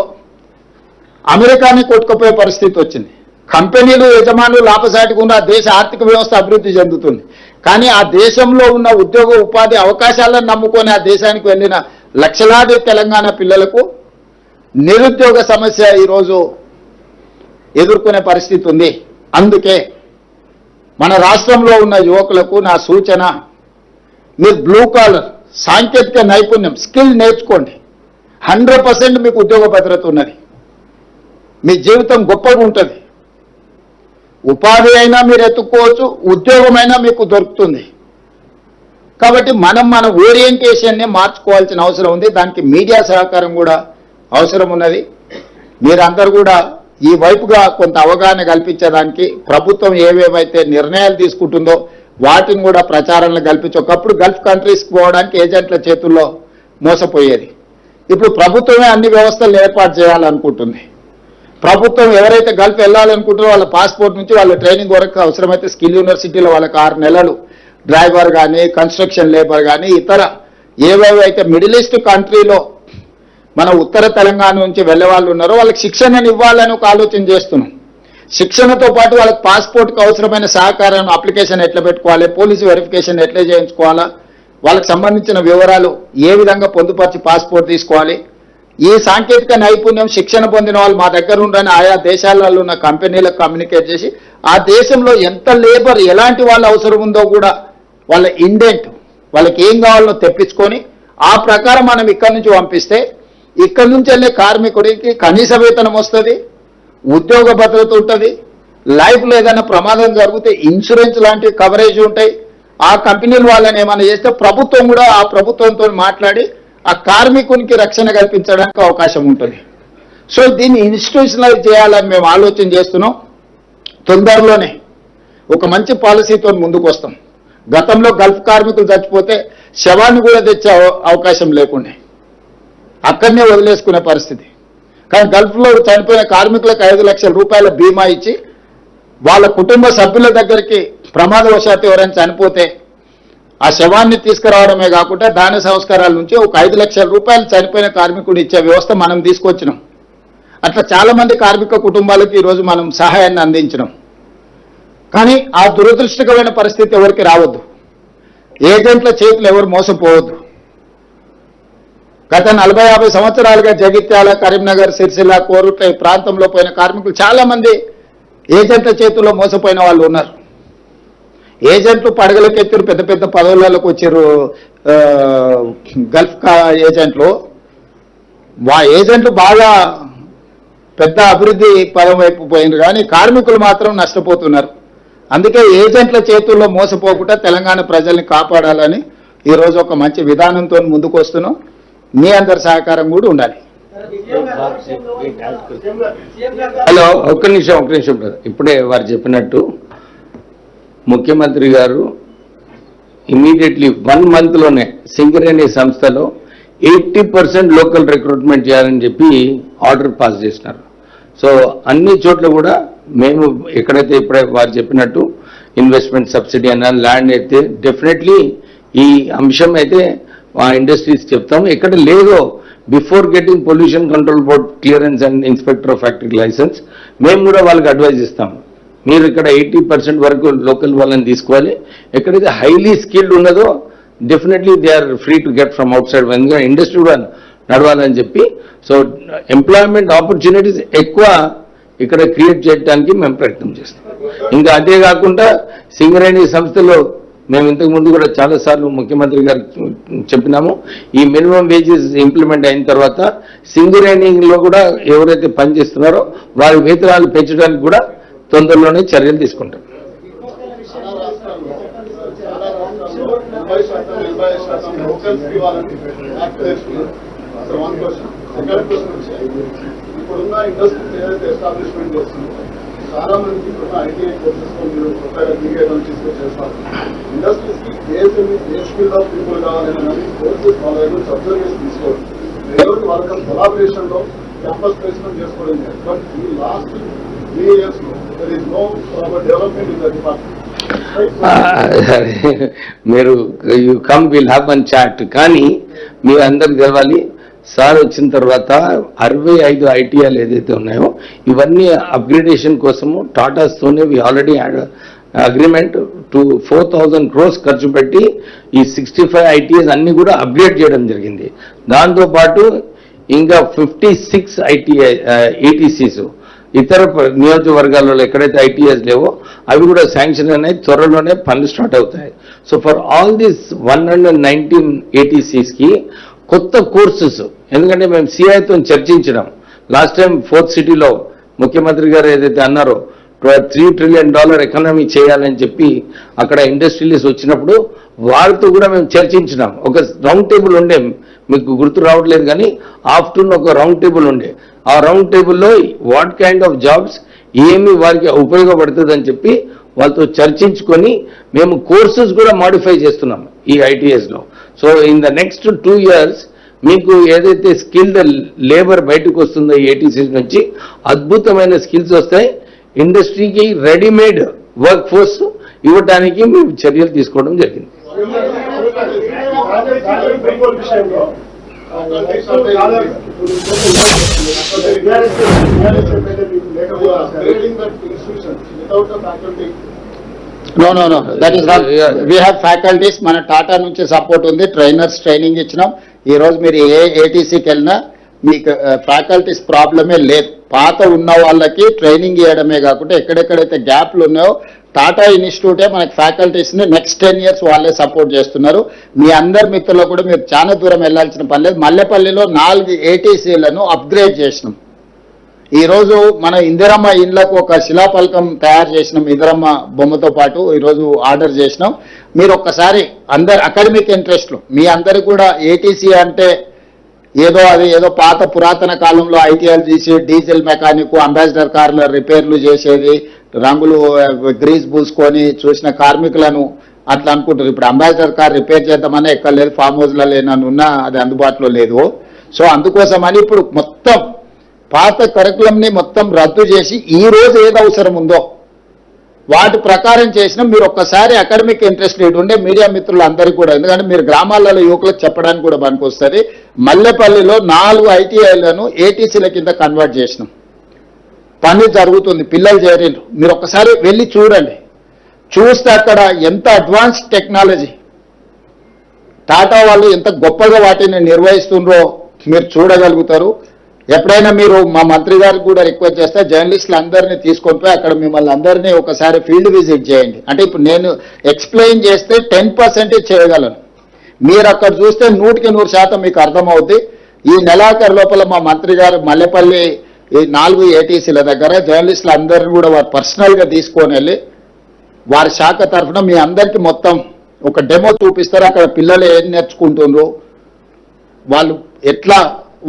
A: అమెరికాని కొట్టుకుపోయే పరిస్థితి వచ్చింది. కంపెనీలు, యజమానులు లాభసాటిగా ఉన్న ఆ దేశ ఆర్థిక వ్యవస్థ అభివృద్ధి చెందుతుంది. కానీ ఆ దేశంలో ఉన్న ఉద్యోగ ఉపాధి అవకాశాలను నమ్ముకొని ఆ దేశానికి వెళ్ళిన లక్షలాది తెలంగాణ పిల్లలకు నిరుద్యోగ సమస్య ఈరోజు ఎదుర్కొనే పరిస్థితి ఉంది. అందుకే మన రాష్ట్రంలో ఉన్న యువకులకు నా సూచన, మీరు బ్లూ కాలర్ సాంకేతిక నైపుణ్యం స్కిల్ నేర్చుకోండి. 100% మీకు ఉద్యోగ భద్రత ఉన్నది, మీ జీవితం గొప్పగా ఉంటుంది. ఉపాధి అయినా మీరు ఎత్తుక్కోవచ్చు, ఉద్యోగమైనా మీకు దొరుకుతుంది. కాబట్టి మన ఓరియంటేషన్ని మార్చుకోవాల్సిన అవసరం ఉంది. దానికి మీడియా సహకారం కూడా అవసరం ఉన్నది. మీరందరూ కూడా ఈ వైపుగా కొంత అవగాహన కల్పించడానికి ప్రభుత్వం ఏవేవైతే నిర్ణయాలు తీసుకుంటుందో వాటిని కూడా ప్రచారంలో కల్పించి, ఒకప్పుడు గల్ఫ్ కంట్రీస్కి పోవడానికి ఏజెంట్ల చేతుల్లో మోసపోయేది. ఇప్పుడు ప్రభుత్వమే అన్ని వ్యవస్థలు ఏర్పాటు చేయాలనుకుంటుంది. ప్రభుత్వం ఎవరైతే గల్ఫ్ వెళ్ళాలనుకుంటారో వాళ్ళ పాస్పోర్ట్ నుంచి వాళ్ళ ట్రైనింగ్ వరకు అవసరమైతే స్కిల్ యూనివర్సిటీలో వాళ్ళకి 6 నెలలు డ్రైవర్ కానీ కన్స్ట్రక్షన్ లేబర్ కానీ ఇతర ఏవేవైతే మిడిల్ ఈస్ట్ కంట్రీలో మన ఉత్తర తెలంగాణ నుంచి వెళ్ళే వాళ్ళు ఉన్నారో వాళ్ళకి శిక్షణను ఇవ్వాలని ఒక ఆలోచన చేస్తున్నాం. శిక్షణతో పాటు వాళ్ళకి పాస్పోర్ట్కి అవసరమైన సహకారం, అప్లికేషన్ ఎట్లా పెట్టుకోవాలి, పోలీసు వెరిఫికేషన్ ఎట్లా చేయించుకోవాలా, వాళ్ళకి సంబంధించిన వివరాలు ఏ విధంగా పొందుపరిచి పాస్పోర్ట్ తీసుకోవాలి, ఈ సాంకేతిక నైపుణ్యం శిక్షణ పొందిన వాళ్ళు మా దగ్గర ఉండని ఆయా దేశాలలో ఉన్న కంపెనీలకు కమ్యూనికేట్ చేసి ఆ దేశంలో ఎంత లేబర్ ఎలాంటి వాళ్ళ అవసరం ఉందో కూడా వాళ్ళ ఇండెంట్ వాళ్ళకి ఏం కావాలో తెప్పించుకొని ఆ ప్రకారం మనం ఇక్కడి నుంచి పంపిస్తే ఇక్కడి నుంచి వెళ్ళే కార్మికుడికి కనీస వేతనం వస్తుంది, ఉద్యోగ భద్రత ఉంటుంది, లైఫ్లో ఏదైనా ప్రమాదం జరిగితే ఇన్సూరెన్స్ లాంటి కవరేజ్ ఉంటాయి. ఆ కంపెనీలు వాళ్ళని ఏమైనా చేస్తే ప్రభుత్వం కూడా ఆ ప్రభుత్వంతో మాట్లాడి ఆ కార్మికునికి రక్షణ కల్పించడానికి అవకాశం ఉంటుంది. సో దీన్ని ఇన్స్టిట్యూషనలైజ్ చేయాలని మేము ఆలోచన చేస్తున్నాం. తొందరలోనే ఒక మంచి పాలసీతో ముందుకు వస్తాం. గతంలో గల్ఫ్ కార్మికులు చచ్చిపోతే శవాన్ని కూడా తెచ్చే అవకాశం లేకుండా అక్కడనే వదిలేసుకునే పరిస్థితి. కానీ గల్ఫ్లో చనిపోయిన కార్మికులకు 5 లక్షల రూపాయల బీమా ఇచ్చి వాళ్ళ కుటుంబ సభ్యుల దగ్గరికి ప్రమాదవశాత్తు ఎవరైనా చనిపోతే ఆ శవాన్ని తీసుకురావడమే కాకుండా దాన సంస్కారాల నుంచి ఒక 5 లక్షల రూపాయలు చనిపోయిన కార్మికుడు ఇచ్చే వ్యవస్థ మనం తీసుకొచ్చినాం. అట్లా చాలా మంది కార్మిక కుటుంబాలకు ఈరోజు మనం సహాయాన్ని అందించినాం. కానీ ఆ దురదృష్టకరమైన పరిస్థితి ఎవరికి రావద్దు. ఏజెంట్ల చేతులు ఎవరు మోసపోవద్దు. గత 40-50 సంవత్సరాలుగా జగిత్యాల, కరీంనగర్, సిరిసిల్ల, కోరుట్ల ఈ ప్రాంతంలో పోయిన కార్మికులు చాలా మంది ఏజెంట్ల చేతుల్లో మోసపోయిన వాళ్ళు ఉన్నారు. ఏజెంట్లు పడగలకెత్తారు, పెద్ద పెద్ద పదవులకు వచ్చారు. గల్ఫ్ ఏజెంట్లు ఏజెంట్లు బాగా పెద్ద అభివృద్ధి పదం వైపు పోయినారు, కానీ కార్మికులు మాత్రం నష్టపోతున్నారు. అందుకే ఏజెంట్ల చేతుల్లో మోసపోకుండా తెలంగాణ ప్రజల్ని కాపాడాలని ఈరోజు ఒక మంచి విధానంతో ముందుకు వస్తున్నాం. మీ అందరి సహకారం కూడా ఉండాలి.
B: హలో, ఒక్క నిమిషం ఇప్పుడే వారు చెప్పినట్టు ముఖ్యమంత్రి గారు ఇమీడియట్లీ 1 monthలోనే సింగరేణి సంస్థలో 80% లోకల్ రిక్రూట్మెంట్ చేయాలని చెప్పి ఆర్డర్ పాస్ చేసినారు. సో అన్ని చోట్ల కూడా మేము ఎక్కడైతే ఇప్పుడే వారు చెప్పినట్టు ఇన్వెస్ట్మెంట్ సబ్సిడీ అన్న ల్యాండ్ అయితే డెఫినెట్లీ ఈ అంశం అయితే ఆ ఇండస్ట్రీస్ చెప్తాము. ఎక్కడ లేదో before getting pollution control board clearance and inspector of factory licence మేము కూడా వాళ్ళకి అడ్వైజ్ ఇస్తాము. మీరు ఇక్కడ 80% వరకు లోకల్ వాళ్ళని తీసుకోవాలి. ఎక్కడైతే హైలీ స్కిల్డ్ ఉన్నదో definitely they are free to get from outside, ఎందుకంటే ఇండస్ట్రీ కూడా నడవాలని చెప్పి. సో ఎంప్లాయ్మెంట్ ఆపర్చునిటీస్ ఎక్కువ ఇక్కడ క్రియేట్ చేయడానికి మేము ప్రయత్నం చేస్తాం. ఇంకా అదే కాకుండా సింగరేణి సంస్థలో మేము ఇంతకుముందు కూడా చాలాసార్లు ముఖ్యమంత్రి గారు చెప్పినాము. ఈ మినిమం వేజెస్ ఇంప్లిమెంట్ అయిన తర్వాత సింగరేణిలో కూడా ఎవరైతే పనిచేస్తున్నారో వారి వేతనాలు పెంచడానికి కూడా తొందరలోనే చర్యలు తీసుకుంటాం.
C: ఇప్పుడున్న ఇండస్ట్రీస్ ఏదైతే ఎస్టాబ్లిష్మెంట్ చేస్తుందో చాలా మందికి ఇప్పుడున్న ఐటీఐ కోర్సెస్ మీరు కొత్తగా దిగేయడం తీసుకొచ్చేస్తారు. ఇండస్ట్రీస్ కి ఏ స్కిల్ ఆఫ్ పీపుల్ కావాలని కోర్సెస్ వాళ్ళ దగ్గర అబ్జర్వేషన్ తీసుకోవాలి. ఎవరికి వాళ్ళకి కొలాబరేషన్ లో క్యాంపస్ ప్లేస్మెంట్ చేసుకోవడం లేదు. బట్ ఈ లాస్ట్ 3 years లో there is no proper development in the department.
B: మీరు you come will have one chat. కానీ మీ అందరికి తెలవాలి, సార్ వచ్చిన తర్వాత 65 ఐటీఐలు ఏదైతే ఉన్నాయో ఇవన్నీ అప్గ్రేడేషన్ కోసము టాటాస్తోనే we already agreement to 4,000 crores ఖర్చు పెట్టి ఈ 65 ఐటీఐస్ అన్ని కూడా అప్గ్రేడ్ చేయడం జరిగింది. దాంతోపాటు ఇంకా 56 ఏటీసీస్ ఇతర నియోజకవర్గాలలో ఎక్కడైతే ఐటీఐస్ లేవో అవి కూడా శాంక్షన్ అనేది త్వరలోనే పనులు స్టార్ట్ అవుతాయి. సో ఫర్ ఆల్ దీస్ 119 ఏటీసీస్కి కొత్త కోర్సెస్, ఎందుకంటే మేము సిఐతో చర్చించినాం లాస్ట్ టైం 4th సిటీలో ముఖ్యమంత్రి గారు ఏదైతే అన్నారో $3 trillion ఎకానమీ చేయాలని చెప్పి అక్కడ ఇండస్ట్రియలిస్ట్ వచ్చినప్పుడు వారితో కూడా మేము చర్చించినాం. ఒక రౌండ్ టేబుల్ ఉండే, మీకు గుర్తు రావట్లేదు కానీ ఆఫ్టర్నూన్ ఒక రౌండ్ టేబుల్ ఉండే. ఆ రౌండ్ టేబుల్లో వాట్ కైండ్ ఆఫ్ జాబ్స్ ఏమి వారికి ఉపయోగపడుతుంది అని చెప్పి వాళ్ళతో చర్చించుకొని మేము కోర్సెస్ కూడా మాడిఫై చేస్తున్నాం ఈ ITSలో. So in the next 2 years మీకు ఏదైతే స్కిల్డ్ లేబర్ బయటకు వస్తుందో ఈ ATCs నుంచి అద్భుతమైన స్కిల్స్ వస్తాయి. ఇండస్ట్రీకి రెడీమేడ్ వర్క్ ఫోర్స్ ఇవ్వడానికి మేము చర్యలు తీసుకోవడం జరిగింది.
A: No. That is not. We have faculties. మన టాటా నుంచి సపోర్ట్ ఉంది, ట్రైనర్స్ ట్రైనింగ్ ఇచ్చినాం. ఈ రోజు మీరు ఏ ATCకి వెళ్ళినా మీకు ఫ్యాకల్టీస్ ప్రాబ్లమే లేదు. పాత ఉన్న వాళ్ళకి ట్రైనింగ్ ఇవ్వడమే కాకుండా ఎక్కడెక్కడైతే గ్యాప్లు ఉన్నాయో టాటా ఇన్స్టిట్యూటే మనకి ఫ్యాకల్టీస్ని నెక్స్ట్ 10 years వాళ్ళే సపోర్ట్ చేస్తున్నారు. మీ అందరి మిత్రులు కూడా మీరు చాలా దూరం వెళ్ళాల్సిన పని లేదు. మల్లెపల్లిలో 4 ATCలను అప్గ్రేడ్ చేసినాం. ఈరోజు మన ఇందిరమ్మ ఇండ్లకు ఒక శిలాఫలకం తయారు చేసినాం. ఇందిరమ్మ బొమ్మతో పాటు ఈరోజు ఆర్డర్ చేసినాం. మీరు ఒక్కసారి అందరు అకాడమిక్ ఇంట్రెస్ట్లు మీ అందరు కూడా ATC అంటే ఏదో పాత పురాతన కాలంలో ITL తీసి డీజిల్ మెకానిక్, అంబాసిడర్ కార్ల రిపేర్లు చేసేది, రంగులు గ్రీస్ పూసుకొని చూసిన కార్మికులను అట్లా అనుకుంటారు. ఇప్పుడు అంబాసిడర్ కార్ రిపేర్ చేద్దామన్నా ఎక్కడ లేదు, ఫామ్ హౌస్లో లేనన్నా అది అందుబాటులో లేదు. సో అందుకోసమని ఇప్పుడు మొత్తం పాత కరికులంని మొత్తం రద్దు చేసి ఈ రోజు ఏది అవసరం ఉందో వాటి ప్రకారం చేసినా మీరు ఒక్కసారి అకాడమిక్ ఇంట్రెస్ట్ ఉండే మీడియా మిత్రులు అందరికీ కూడా, ఎందుకంటే మీరు గ్రామాలలో యువకులకు చెప్పడానికి కూడా పనికొస్తుంది. మల్లెపల్లిలో 4 ITIలను ATCల కింద కన్వర్ట్ చేసినాం. పని జరుగుతుంది, పిల్లలు చేరిండ్రు. మీరు ఒక్కసారి వెళ్ళి చూడండి. చూస్తే అక్కడ ఎంత అడ్వాన్స్ టెక్నాలజీ టాటా వాళ్ళు ఎంత గొప్పగా వాటిని నిర్వహిస్తుండ్రో మీరు చూడగలుగుతారు. ఎప్పుడైనా మీరు మా మంత్రి గారికి కూడా రిక్వెస్ట్ చేస్తే జర్నలిస్టులు అందరినీ తీసుకొని పోయి అక్కడ మిమ్మల్ని అందరినీ ఒకసారి ఫీల్డ్ విజిట్ చేయండి. అంటే ఇప్పుడు నేను ఎక్స్ప్లెయిన్ చేస్తే 10% చేయగలను. మీరు అక్కడ చూస్తే 100% మీకు అర్థమవుద్ది. ఈ నెలాఖరు లోపల మా మంత్రి గారు మల్లెపల్లి ఈ 4 ATCల దగ్గర జర్నలిస్టులు అందరినీ కూడా వారు పర్సనల్గా తీసుకొని వెళ్ళి వారి శాఖ తరఫున మీ అందరికీ మొత్తం ఒక డెమో చూపిస్తారు. అక్కడ పిల్లలు ఏం నేర్చుకుంటున్నారు, వాళ్ళు ఎట్లా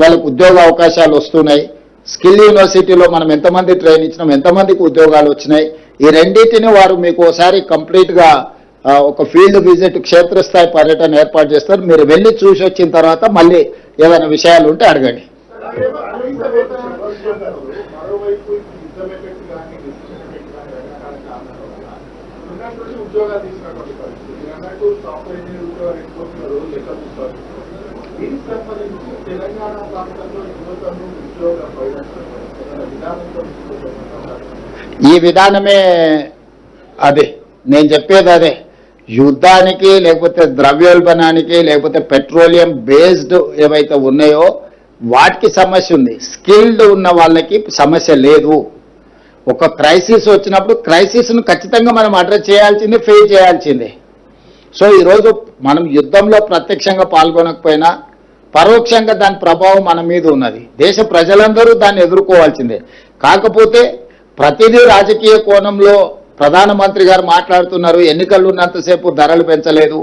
A: వాళ్ళకు ఉద్యోగ అవకాశాలు వస్తున్నాయి, స్కిల్ యూనివర్సిటీలో మనం ఎంతమంది ట్రైన్ ఇచ్చినాం, ఎంతమందికి ఉద్యోగాలు వచ్చినాయి, ఈ రెండింటిని వారు మీకు ఒకసారి కంప్లీట్గా ఒక ఫీల్డ్ విజిట్ క్షేత్రస్థాయి పర్యటన ఏర్పాటు చేస్తారు. మీరు వెళ్ళి చూసి వచ్చిన తర్వాత మళ్ళీ ఏదైనా విషయాలు ఉంటే అడగండి. ఈ విధానమే అదే నేను చెప్పేది. అదే యుద్ధానికి లేకపోతే ద్రవ్యోల్బణానికి లేకపోతే పెట్రోలియం బేస్డ్ ఏవైతే ఉన్నాయో వాటికి సమస్య ఉంది. స్కిల్డ్ ఉన్న వాళ్ళకి సమస్య లేదు. ఒక క్రైసిస్ వచ్చినప్పుడు క్రైసిస్ను ఖచ్చితంగా మనం అడ్రస్ చేయాల్సిందే, ఫేస్ చేయాల్సిందే. సో ఈరోజు మనం యుద్ధంలో ప్రత్యక్షంగా పాల్గొనకపోయినా పరోక్షంగా దాని ప్రభావం మన మీద ఉన్నది. దేశ ప్రజలందరూ దాన్ని ఎదుర్కోవాల్సిందే. కాకపోతే ప్రతిదీ రాజకీయ కోణంలో ప్రధానమంత్రి గారు మాట్లాడుతున్నారు. ఎన్నికలు ఉన్నంతసేపు ధరలు పెంచలేదు,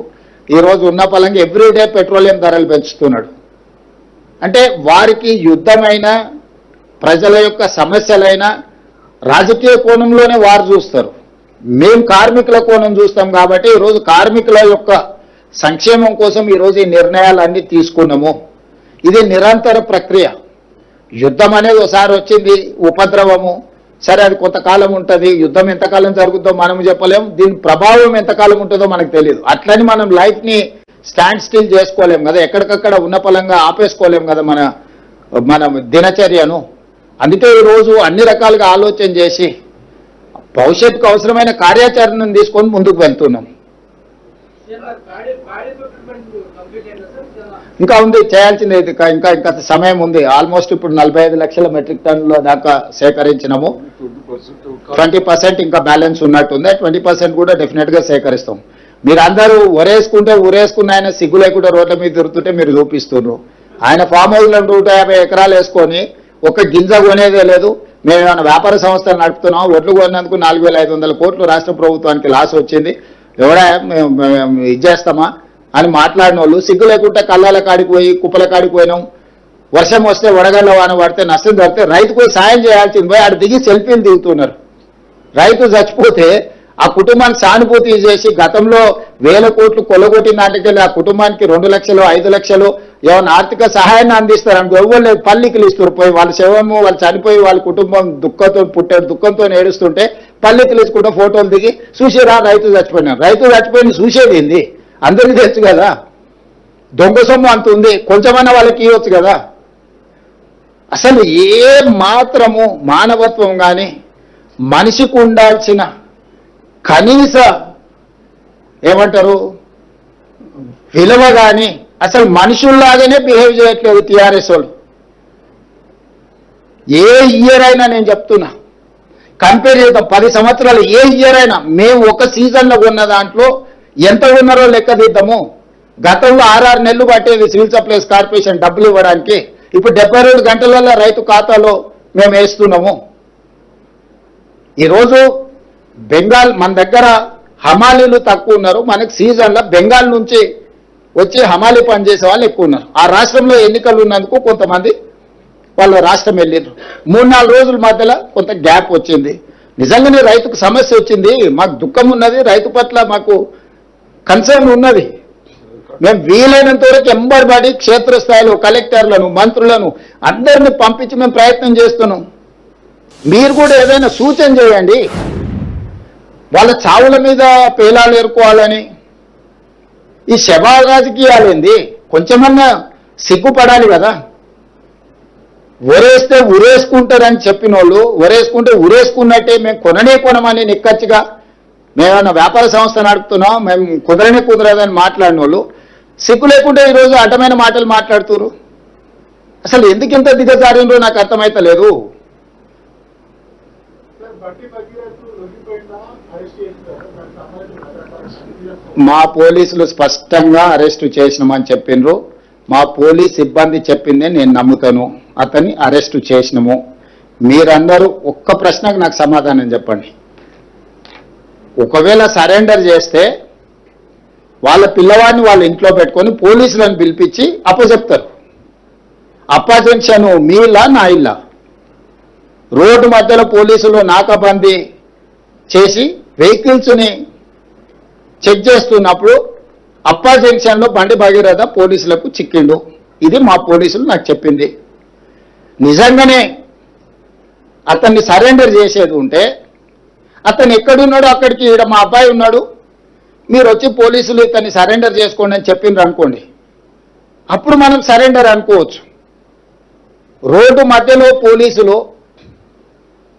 A: ఈరోజు ఉన్న పలంగా ఎవ్రీడే పెట్రోలియం ధరలు పెంచుతున్నాడు. అంటే వారికి యుద్ధమైనా ప్రజల యొక్క సమస్యలైనా రాజకీయ కోణంలోనే వారు చూస్తారు. మేము కార్మికుల కోణం చూస్తాం కాబట్టి ఈరోజు కార్మికుల యొక్క సంక్షేమం కోసం ఈరోజు ఈ నిర్ణయాలన్నీ తీసుకున్నాము. ఇది నిరంతర ప్రక్రియ. యుద్ధం అనేది ఒకసారి వచ్చింది, ఉపద్రవము, సరే అది కొంతకాలం ఉంటుంది. యుద్ధం ఎంతకాలం జరుగుతుందో మనం చెప్పలేము, దీని ప్రభావం ఎంతకాలం ఉంటుందో మనకు తెలియదు. అట్లని మనం లైఫ్ని స్టాండ్ స్టిల్ చేసుకోలేము కదా, ఎక్కడికక్కడ ఉన్న పలంగా ఆపేసుకోలేము కదా మన దినచర్యను. అందుకే ఈరోజు అన్ని రకాలుగా ఆలోచన చేసి భవిష్యత్తుకు అవసరమైన కార్యాచరణను తీసుకొని ముందుకు వెళ్తున్నాం. ఇంకా ఉంది చేయాల్సింది, ఇంకా సమయం ఉంది. ఆల్మోస్ట్ ఇప్పుడు 45 లక్షల మెట్రిక్ టన్నుల దాకా సేకరించినాము. 20% ఇంకా బ్యాలెన్స్ ఉన్నట్టుంది. 20% కూడా డెఫినెట్గా సేకరిస్తాం. మీరు అందరూ ఊరేసుకున్న ఆయన సిగ్గు లేకుండా రోడ్ల మీద తిరుగుతుంటే మీరు చూపిస్తున్నారు. ఆయన ఫామ్ హౌస్లో 150 ఎకరాలు వేసుకొని ఒక గింజ కొనేదే లేదు. మేము ఏమైనా వ్యాపార సంస్థలు నడుపుతున్నాం, ఒడ్లు కొన్నందుకు 4,500 కోట్లు రాష్ట్ర ప్రభుత్వానికి లాస్ వచ్చింది, ఎవడా ఇది చేస్తామా అని మాట్లాడిన వాళ్ళు సిగ్గు లేకుండా కళ్ళాల కాడికి పోయి కుప్పల కాడికి పోయినాం, వర్షం వస్తే వడగళ్ళ వాన పడితే నష్టం జరిగితే రైతుకు పోయి సాయం చేయాల్సింది పోయి ఆడ దిగి సెల్ఫీలు దిగుతున్నారు. రైతు చచ్చిపోతే ఆ కుటుంబానికి సానుభూతి చేసి గతంలో 1000 కోట్లు కొల్లగొట్టిన నాటికెళ్ళి ఆ కుటుంబానికి 2 లక్షలు 5 లక్షలు ఏమైనా ఆర్థిక సహాయాన్ని అందిస్తారు అనుకో, ఎవరు పల్లికలు ఇస్తారు పోయి వాళ్ళ శవము వాళ్ళు చనిపోయి వాళ్ళ కుటుంబం దుఃఖంతో పుట్టాడు దుఃఖంతో ఏడుస్తుంటే పల్లికలు ఇచ్చుకుంటే ఫోటోలు దిగి చూసేరా రైతు చచ్చిపోయినారు. రైతు చచ్చిపోయిన చూసేది ఏంది? అందరికీ తెలుసు కదా. దొంగ సొమ్ము అంత ఉంది, కొంచెమన్నా వాళ్ళకి ఇవ్వచ్చు కదా. అసలు ఏ మాత్రము మానవత్వం కానీ మనిషికి ఉండాల్సిన కనీస ఏమంటారు విలువ కానీ అసలు మనుషుల్లాగానే బిహేవ్ చేయట్లేదు టీఆర్ఎస్ వాళ్ళు. ఏ ఇయర్ అయినా నేను చెప్తున్నా, కంపేర్ చేద్దాం 10 సంవత్సరాలు ఏ ఇయర్ అయినా మేము ఒక సీజన్లో ఉన్న దాంట్లో ఎంత ఉన్నారో లెక్క తీద్దాము. గతంలో 6 నెలలు పట్టేది సివిల్ సప్లైస్ కార్పొరేషన్ డబ్బులు ఇవ్వడానికి, ఇప్పుడు 72 గంటలలో రైతు ఖాతాలో మేము వేస్తున్నాము. ఈరోజు బెంగాల్ మన దగ్గర హమాలీలు తక్కువ ఉన్నారు, మనకి సీజన్లో బెంగాల్ నుంచి వచ్చి హమాలీ పని చేసే వాళ్ళు ఎక్కువ ఉన్నారు. ఆ రాష్ట్రంలో ఎన్నికలు ఉన్నందుకు కొంతమంది వాళ్ళ రాష్ట్రం వెళ్ళారు. 3-4 రోజుల మధ్యలో కొంత గ్యాప్ వచ్చింది. నిజంగానే రైతుకు సమస్య వచ్చింది, మాకు దుఃఖం ఉన్నది, రైతు పట్ల మాకు కన్సర్న్ ఉన్నది. మేము వీలైనంత వరకు ఎంబడి క్షేత్రస్థాయిలో కలెక్టర్లను మంత్రులను అందరిని పంపించి మేము ప్రయత్నం చేస్తున్నాం. మీరు కూడా ఏదైనా సూచన చేయండి. వాళ్ళ చావుల మీద పేలాలు ఏరుకోవాలని ఈ శవ రాజకీయాలేంది? కొంచెమన్నా సిగ్గుపడాలి కదా. ఒరేస్తే ఉరేసుకుంటారని చెప్పిన వాళ్ళు ఒరేసుకుంటే ఉరేసుకున్నట్టే మేము కొనమని నిక్కచ్చిగా మేమన్నా వ్యాపార సంస్థ నడుపుతున్నాం, మేము కుదరదని మాట్లాడిన వాళ్ళు సిగ్గు లేకుండా ఈరోజు అడ్డమైన మాటలు మాట్లాడుతున్నారు. అసలు ఎందుకు ఇంత దిగజారిందో నాకు అర్థమైతలేదు. మా పోలీసులు స్పష్టంగా అరెస్టు చేసినామని చెప్పిండ్రు. మా పోలీస్ సిబ్బంది చెప్పిందే నేను నమ్ముతాను, అతన్ని అరెస్టు చేసినాము. మీరందరూ ఒక్క ప్రశ్నకు నాకు సమాధానం చెప్పండి. ఒకవేళ సరెండర్ చేస్తే వాళ్ళ పిల్లవాడిని వాళ్ళ ఇంట్లో పెట్టుకొని పోలీసులను పిలిపించి అప్పచెప్తారు. అప్పజెక్షను మీ ఇల్లా నా ఇల్లా? రోడ్డు మధ్యలో పోలీసులు నాకాబందీ చేసి వెహికల్స్ని చెక్ చేస్తున్నప్పుడు అప్పా జంక్షన్లో బండి భగీరథ పోలీసులకు చిక్కిండు. ఇది మా పోలీసులు నాకు చెప్పింది. నిజంగానే అతన్ని సరెండర్ చేసేది ఉంటే అతను ఎక్కడున్నాడో అక్కడికి ఈడ మా అబ్బాయి ఉన్నాడు, మీరు వచ్చి పోలీసులు ఇతన్ని సరెండర్ చేసుకోండి అని చెప్పిండ్రు అనుకోండి, అప్పుడు మనం సరెండర్ అనుకోవచ్చు. రోడ్డు మధ్యలో పోలీసులు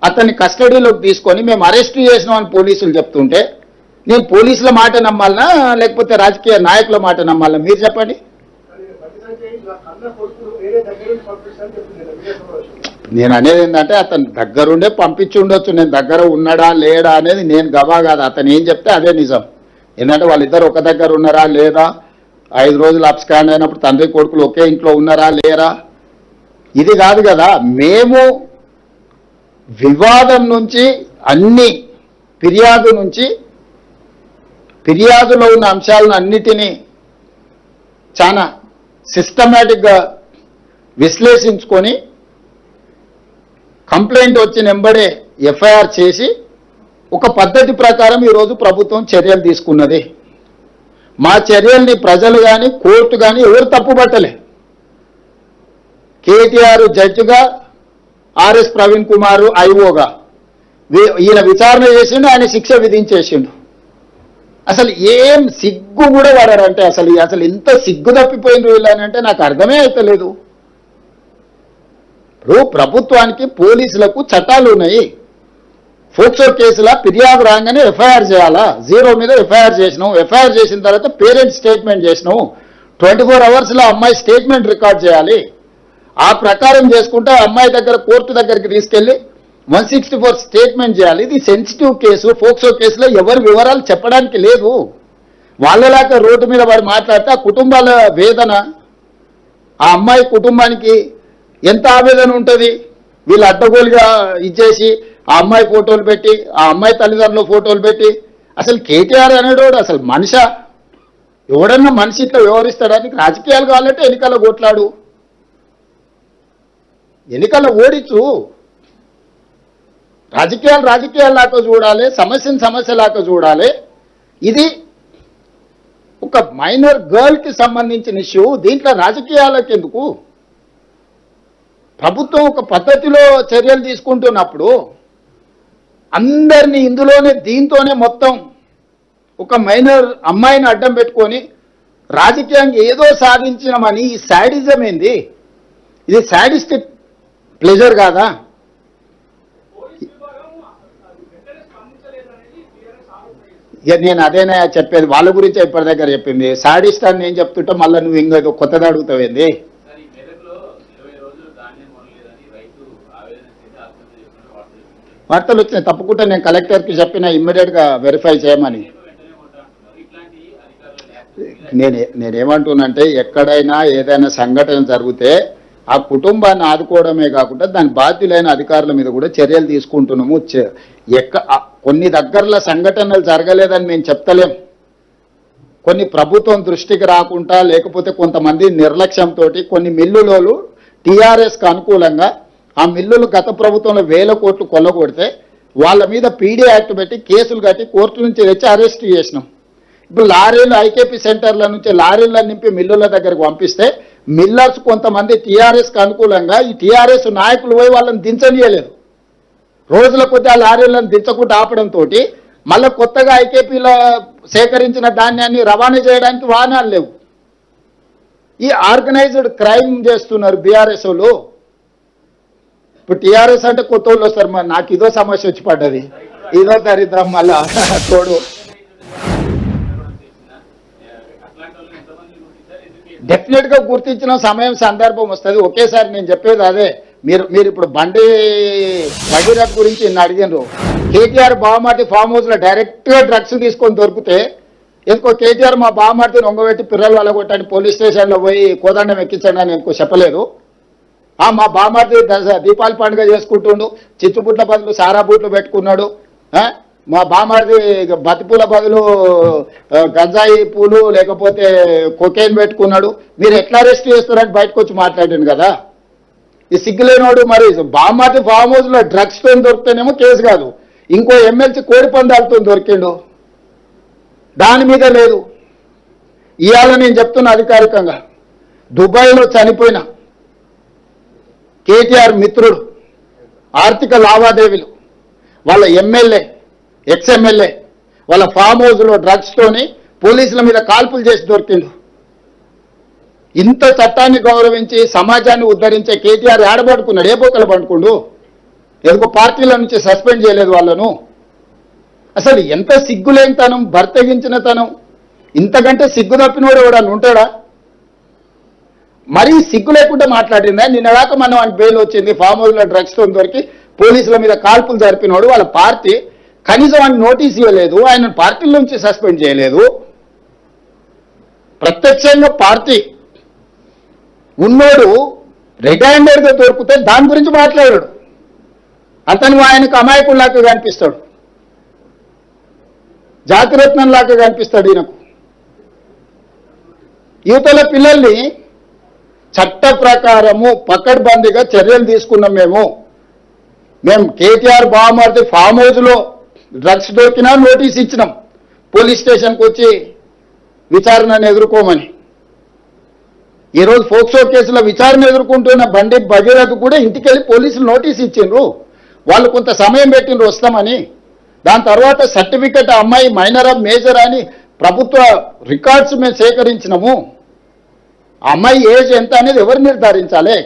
A: అతన్ని కస్టడీలోకి తీసుకొని మేము అరెస్ట్ చేసినామని పోలీసులు చెప్తుంటే నేను పోలీసుల మాట నమ్మాలనా లేకపోతే రాజకీయ నాయకుల మాట నమ్మాలనా? మీరు చెప్పండి. నేను అనేది ఏంటంటే అతను దగ్గరుండే పంపించి ఉండొచ్చు, నేను దగ్గర ఉన్నాడా లేడా అనేది నేను గవా కాదు. అతను ఏం చెప్తే అదే నిజం. ఏంటంటే వాళ్ళిద్దరు ఒక దగ్గర ఉన్నారా లేదా, 5 రోజులు అబ్స్కాండ్ అయినప్పుడు తండ్రి కొడుకులు ఒకే ఇంట్లో ఉన్నారా లేరా, ఇది కాదు కదా. మేము వివాదం నుంచి అన్ని ఫిర్యాదులో ఉన్న అంశాలను అన్నిటినీ చాలా సిస్టమేటిక్గా విశ్లేషించుకొని కంప్లైంట్ వచ్చిన వెంబడే ఎఫ్ఐఆర్ చేసి ఒక పద్ధతి ప్రకారం ఈరోజు ప్రభుత్వం చర్యలు తీసుకున్నది. మా చర్యల్ని ప్రజలు కానీ కోర్టు కానీ ఎవరు తప్పుపట్టలే. కేటీఆర్ జడ్జిగా, ఆర్ఎస్ ప్రవీణ్ కుమార్ ఐఓగా ఈయన విచారణ చేసిండు, ఆయన శిక్ష విధించేసిండు. అసలు ఏం సిగ్గు కూడా పడారంటే అసలు ఇంత సిగ్గు తప్పిపోయింది వీళ్ళనంటే నాకు అర్థమే అవుతలేదు. ఇప్పుడు ప్రభుత్వానికి పోలీసులకు చట్టాలు ఉన్నాయి. ఫోక్సో కేసులా ఫిర్యాదు రాగానే ఎఫ్ఐఆర్ చేయాలా? 0 మీద ఎఫ్ఐఆర్ చేసినావు. ఎఫ్ఐఆర్ చేసిన తర్వాత పేరెంట్ స్టేట్మెంట్ చేసినావు. 24 అవర్స్లో అమ్మాయి స్టేట్మెంట్ రికార్డ్ చేయాలి. ఆ ప్రకారం చేసుకుంటే అమ్మాయి దగ్గర కోర్టు దగ్గరికి తీసుకెళ్లి 164 స్టేట్మెంట్ చేయాలి. ఇది సెన్సిటివ్ కేసు. ఫోక్సో కేసులో ఎవరి వివరాలు చెప్పడానికి లేదు. వాళ్ళలాగా రోడ్డు మీద వాడు మాట్లాడితే ఆ కుటుంబాల వేదన, ఆ అమ్మాయి కుటుంబానికి ఎంత ఆవేదన ఉంటుంది. వీళ్ళు అడ్డగోలుగా ఇచ్చేసి ఆ అమ్మాయి ఫోటోలు పెట్టి, ఆ అమ్మాయి తల్లిదండ్రుల ఫోటోలు పెట్టి, అసలు కేటీఆర్ అనేటోడు అసలు మనిషా? ఎవడన్నా మనిషి ఇట్లా వ్యవహరిస్తాడానికి? రాజకీయాలు కావాలంటే ఎన్నికల్లో కొట్లాడు. ఎన్నికల్లో ఓడించు. రాజకీయాలు రాజకీయాల్లాగా చూడాలి, సమస్యను సమస్యలాగా చూడాలి. ఇది ఒక మైనర్ గర్ల్కి సంబంధించిన ఇష్యూ, దీంట్లో రాజకీయాలకు ఎందుకు? ప్రభుత్వం ఒక పద్ధతిలో చర్యలు తీసుకుంటున్నప్పుడు అందరినీ ఇందులోనే దీంతోనే మొత్తం ఒక మైనర్ అమ్మాయిని అడ్డం పెట్టుకొని రాజకీయంగా ఏదో సాధించినామని ఈ శాడిజం ఏంది? ఇది శాడిస్టిక్ ప్లెజర్ కాదా? నేను అదేనా చెప్పేది, వాళ్ళ గురించే ఇప్పటి దగ్గర చెప్పింది. శాడిస్ట్ అని నేను చెప్తుంటే మళ్ళీ నువ్వు ఇంకేదో కొత్తది అడుగుతావేంది? వార్తలు వచ్చినాయి, తప్పకుండా నేను కలెక్టర్కి చెప్పిన ఇమ్మీడియట్గా వెరిఫై చేయమని. నేనేమంటున్నానంటే ఎక్కడైనా ఏదైనా సంఘటన జరిగితే ఆ కుటుంబాన్ని ఆదుకోవడమే కాకుండా దాని బాధ్యులైన అధికారుల మీద కూడా చర్యలు తీసుకుంటున్నాము. కొన్ని దగ్గరలో సంఘటనలు జరగలేదని మేము చెప్తలేం. కొన్ని ప్రభుత్వం దృష్టికి రాకుండా లేకపోతే కొంతమంది నిర్లక్ష్యంతో కొన్ని మిల్లులోలు టీఆర్ఎస్కి అనుకూలంగా ఆ మిల్లులు గత ప్రభుత్వంలో 1000 కోట్లు కొల్లగొడితే వాళ్ళ మీద పీడీ యాక్ట్ పెట్టి కేసులు కట్టి కోర్టు నుంచి తెచ్చి అరెస్ట్ చేసినాం. ఇప్పుడు లారీలు ఐకేపీ సెంటర్ల నుంచి లారీలను నింపి మిల్లుల దగ్గరకు పంపిస్తే మిల్లర్స్ కొంతమంది టీఆర్ఎస్కి అనుకూలంగా ఈ టీఆర్ఎస్ నాయకులు పోయి వాళ్ళని దించనీయలేదు. రోజుల కొద్ది ఆ లారీలను దించకుండా ఆపడంతో మళ్ళీ కొత్తగా ఐకేపీలో సేకరించిన ధాన్యాన్ని రవాణా చేయడానికి వాహనాలు లేవు. ఈ ఆర్గనైజ్డ్ క్రైమ్ చేస్తున్నారు బీఆర్ఎస్ వాళ్ళు. ఇప్పుడు టీఆర్ఎస్ అంటే కొత్త వాళ్ళు వస్తారు. మరి నాకు ఇదో సమస్య వచ్చి పడ్డది, ఇదో దరిద్రం మళ్ళా తోడు. డెఫినెట్గా గుర్తించిన సమయం సందర్భం వస్తుంది. ఒకేసారి నేను చెప్పేది అదే. మీరు ఇప్పుడు బండి భగీరథ్ గురించి నిన్న అడిగినారు. కేటీఆర్ బావమార్తి ఫామ్ హౌస్లో డైరెక్ట్గా డ్రగ్స్ తీసుకొని దొరికితే ఎందుకో కేటీఆర్ మా బావమార్తిని ఒంగబెట్టి పిల్లలు వెళ్ళగొట్టండి పోలీస్ స్టేషన్లో పోయి కోదండం ఎక్కించండి అని ఎందుకో చెప్పలేదు. మా బావమార్తి దీపావళి పండుగ చేసుకుంటుండు, చిచ్చుబుట్ల బదులు సారా బూట్లు పెట్టుకున్నాడు. మా బావమార్తి బతిపూల బదులు గంజాయి పూలు లేకపోతే కొకైన్ పెట్టుకున్నాడు. మీరు ఎట్లా అరెస్ట్ చేస్తారని బయటకు వచ్చి మాట్లాడాను కదా. ఈ సిగ్గులేనోడు మరి బావమార్తి ఫామ్ హౌస్లో డ్రగ్స్ తో దొరికితేనేమో కేసు కాదు, ఇంకో ఎమ్మెల్సీ కోడి పందాలతో దొరికిండు, దాని మీద లేదు. ఇవాళ నేను చెప్తున్నా అధికారికంగా, దుబాయ్లో చనిపోయిన కేటీఆర్ మిత్రుడు ఆర్థిక లావాదేవీలు వాళ్ళ ఎమ్మెల్యే ఎక్స్ఎమ్మెల్యే వాళ్ళ ఫామ్ హౌస్లో డ్రగ్స్తోని పోలీసుల మీద కాల్పులు చేసి దొరికిండు. ఇంత చట్టాన్ని గౌరవించి సమాజాన్ని ఉద్ధరించే కేటీఆర్ ఏడబడుకున్నాడు, ఏ బొక్కలు పండుకుండు? ఎందుకో పార్టీల నుంచి సస్పెండ్ చేయలేదు వాళ్ళను. అసలు ఎంత సిగ్గులేనితనం, బర్తగించిన తనం, ఇంతకంటే సిగ్గు తప్పినోడు ఎవడన్నా ఉంటాడా? మరీ సిగ్గు లేకుండా మాట్లాడిందా? నిన్నదాకా మనం ఆయన బెయిల్ వచ్చింది, ఫామ్ హౌస్లో డ్రగ్స్తో దొరికి పోలీసుల మీద కాల్పులు జరిపినోడు వాళ్ళ పార్టీ కనీసం ఆయన నోటీస్ ఇవ్వలేదు, ఆయన పార్టీల నుంచి సస్పెండ్ చేయలేదు. ప్రత్యక్షంగా పార్టీ ఉన్నోడు రెడ్ హ్యాండెడ్గా దొరికితే దాని గురించి మాట్లాడాడు. అతను ఆయనకు అమాయకుల్లాగా కనిపిస్తాడు, జాతిరత్నంలాగా కనిపిస్తాడు ఈయనకు. యువతల పిల్లల్ని చట్ట ప్రకారము పకడ్బందీగా చర్యలు తీసుకున్నాం. మేము కేటీఆర్ బావమార్తి ఫామ్ హౌస్లో డ్రగ్స్ దొరికినా నోటీస్ ఇచ్చినాం, పోలీస్ స్టేషన్కి వచ్చి విచారణను ఎదుర్కోమని. ఈరోజు ఫోక్సో కేసులో విచారణ ఎదుర్కొంటున్న బండి భగీరథ్ కూడా ఇంటికి వెళ్ళి పోలీసులు నోటీస్ ఇచ్చిండ్రు, వాళ్ళు కొంత సమయం పెట్టిండ్రు వస్తామని. దాని తర్వాత సర్టిఫికెట్ అమ్మాయి మైనర్ మేజర్ అని ప్రభుత్వ రికార్డ్స్ మేము సేకరించినాము. ఆ అమ్మాయి ఏజ్ ఎంత అనేది ఎవరు నిర్ధారించాలి?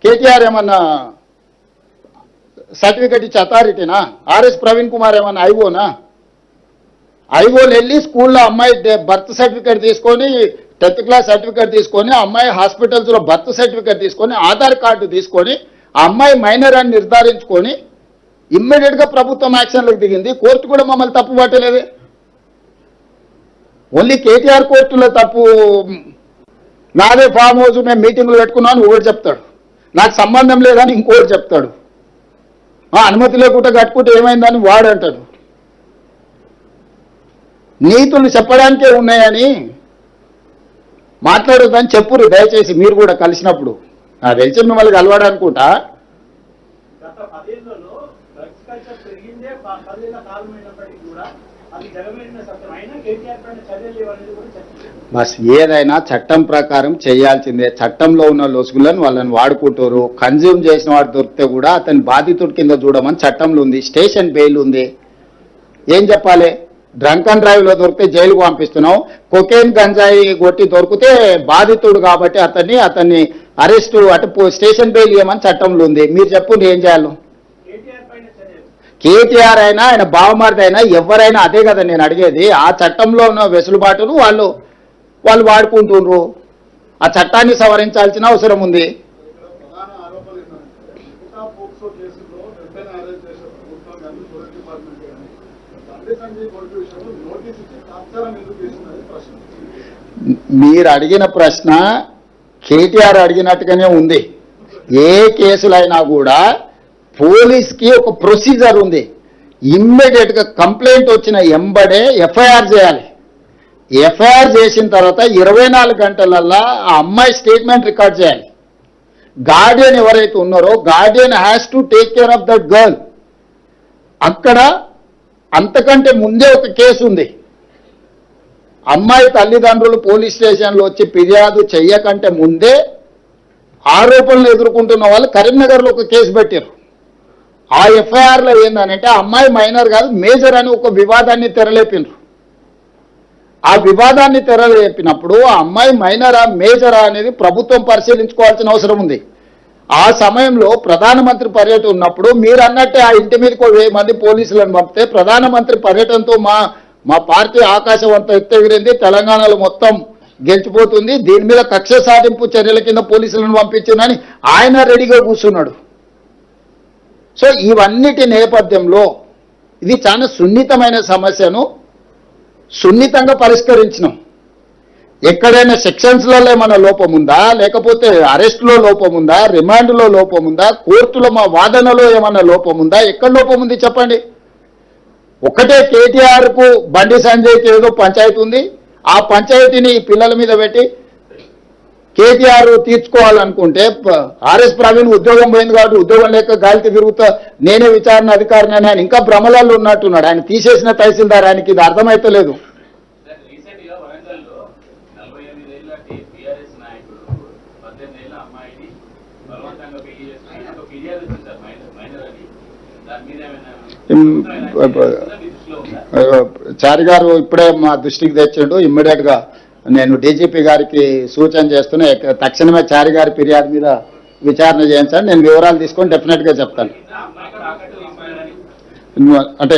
A: కేటీఆర్ ఏమన్నా సర్టిఫికెట్ ఇచ్చే అథారిటీనా? ఆర్ఎస్ ప్రవీణ్ కుమార్ ఏమన్నా ఐఓనా? ఐఓలు వెళ్ళి స్కూల్లో అమ్మాయి బర్త్ సర్టిఫికేట్ తీసుకొని 10th క్లాస్ సర్టిఫికేట్ తీసుకొని అమ్మాయి హాస్పిటల్స్లో బర్త్ సర్టిఫికేట్ తీసుకొని ఆధార్ కార్డు తీసుకొని ఆ అమ్మాయి మైనర్ అని నిర్ధారించుకొని ఇమ్మీడియట్గా ప్రభుత్వం యాక్షన్లకు దిగింది. కోర్టు కూడా మమ్మల్ని తప్పు పట్టలేదే. ఓన్లీ కేటీఆర్ కోర్టులో తప్పు. నాదే ఫామ్ హౌస్ మేము మీటింగ్లు పెట్టుకున్నాను ఒకటి చెప్తాడు, నాకు సంబంధం లేదని ఇంకోటి చెప్తాడు, అనుమతి లేకుండా కట్టుకుంటే ఏమైందని వాడు అంటాడు. నీతులు చెప్పడానికే ఉన్నాయని మాట్లాడొద్దని చెప్పురు దయచేసి మీరు కూడా కలిసినప్పుడు. నాకు తెలిసి మిమ్మల్ని కలవాడు అనుకుంటా.
D: గత 10 ఏళ్లలో డ్రగ్స్ కల్చర్ పెరిగిందే 10 ఏళ్ల కాలం అయినప్పటికీ కూడా అది జగమెరిగిన సత్యం. అయినా కేటీఆర్ పైన చర్యలు లేవనేది కూడా చర్చ.
A: బస్ ఏదైనా చట్టం ప్రకారం చేయాల్సిందే. చట్టంలో ఉన్న లొసుగులను వాళ్ళని వాడుకుంటారు. కన్జ్యూమ్ చేసిన వాడు దొరికితే కూడా అతని బాధితుడి కింద చూడమని చట్టంలో ఉంది. స్టేషన్ బెయిల్ ఉంది. ఏం చెప్పాలి? డ్రంక్ అండ్ డ్రైవ్ లో దొరికితే జైలుకు పంపిస్తున్నాం. కొకేన్ గంజాయి కొట్టి దొరికితే బాధితుడు కాబట్టి అతన్ని అరెస్టు అటు స్టేషన్ బెయిల్ ఇవ్వమని చట్టంలో ఉంది. మీరు చెప్పండి ఏం చేయాలి?
D: కేటీఆర్ పైన చర్యలు.
A: కేటీఆర్ అయినా ఆయన బావమరిది అయినా ఎవరైనా అదే కదా నేను అడిగేది. ఆ చట్టంలో ఉన్న వెసులుబాటును వాళ్ళు వాడుకుంటున్నారు. ఆ చట్టాన్ని సవరించాల్సిన అవసరం ఉంది.
C: ఇక్కడ ప్రధాన ఆరోపణలు ఏంటంటే మిగతా పోక్సో కేసుల్లో 70 అరెస్ట్ చేసే ప్రభుత్వం కానీ పోలీస్ డిపార్ట్మెంట్ కానీ బండి సంజయ్ కొడుకు విషయంలో నోటీస్ ఇచ్చి తాత్కాలం ఎందుకు చేసిందని ప్రశ్న.
A: మీరు అడిగిన ప్రశ్న కేటీఆర్ అడిగినట్టుగానే ఉంది. ఏ కేసులైనా కూడా పోలీస్కి ఒక ప్రొసీజర్ ఉంది. ఇమ్మీడియట్ గా కంప్లైంట్ వచ్చిన ఎంబడే ఎఫ్ఐఆర్ చేయాలి. ఎఫ్ఐఆర్ చేసిన తర్వాత 24 గంటలల్లా ఆ అమ్మాయి స్టేట్మెంట్ రికార్డ్ చేయాలి. గార్డియన్ ఎవరైతే ఉన్నారో Guardian has to take care of that girl. అక్కడ అంతకంటే ముందే ఒక కేసు ఉంది. అమ్మాయి తల్లిదండ్రులు పోలీస్ స్టేషన్లో వచ్చి ఫిర్యాదు చెయ్యకంటే ముందే ఆరోపణలు ఎదుర్కొంటున్న వాళ్ళు కరీంనగర్లో ఒక కేసు పెట్టారు. ఆ ఎఫ్ఐఆర్లో ఏందనంటే అమ్మాయి మైనర్ కాదు మేజర్ అని ఒక వివాదాన్ని తెరలేపినారు. ఆ వివాదాన్ని తెరలేపినప్పుడు ఆ అమ్మాయి మైనరా మేజరా అనేది ప్రభుత్వం పరిశీలించుకోవాల్సిన అవసరం ఉంది. ఆ సమయంలో ప్రధానమంత్రి పర్యటన ఉన్నప్పుడు మీరు అన్నట్టే ఆ ఇంటి మీదకి 1000 మంది పోలీసులను పంపితే ప్రధానమంత్రి పర్యటనతో మా పార్టీ ఆకాశం అంత ఎత్తెగిరింది, తెలంగాణలో మొత్తం గెలిచిపోతుంది, దీని మీద కక్ష సాధింపు చర్యల కింద పోలీసులను పంపించిందని ఆయన రెడీగా కూర్చున్నాడు. సో ఇవన్నిటి నేపథ్యంలో ఇది చాలా సున్నితమైన సమస్యను సున్నితంగా పరిష్కరించినాం. ఎక్కడైనా సెక్షన్స్లలో ఏమైనా లోపం ఉందా, లేకపోతే అరెస్టులో లోపం ఉందా, రిమాండ్లో లోపం ఉందా, కోర్టులో మా వాదనలో ఏమైనా లోపం ఉందా, ఎక్కడ లోపం ఉంది చెప్పండి. ఒక్కటే కేటీఆర్కు బండి సంజయ్కి ఏదో పంచాయతీ ఉంది. ఆ పంచాయతీని ఈ పిల్లల మీద పెట్టి కేటీఆర్ తీర్చుకోవాలనుకుంటే ఆర్ఎస్ ప్రవీణ్ ఉద్యోగం పోయింది కాబట్టి ఉద్యోగం లేక గాలికి తిరుగుతా నేనే విచారణ అధికారిని అని ఆయన ఇంకా భ్రమలలో ఉన్నట్టున్నాడు. ఆయన తీసేసిన తహసీల్దార్ ఆయనకి ఇది అర్థమైతలేదు.
E: రీసెంట్ గా వరంగల్లో 48 ఏళ్ల టీఆర్ఎస్ నాయకుడు 18 ఏళ్ల అమ్మాయిని బలవంతంగా పెళ్లి చేసుకుని ఒక ఫిర్యాదు వచ్చింది సార్ మైనర్ అని. దాని మీద
A: చారి గారు ఇప్పుడే మా దృష్టికి తెచ్చిండు. ఇమ్మీడియట్ గా నేను డీజీపీ గారికి సూచన చేస్తున్నా, తక్షణమే చారి గారి ఫిర్యాదు మీద విచారణ చేయించాను. నేను వివరాలు తీసుకొని డెఫినెట్ గా చెప్తాను. అంటే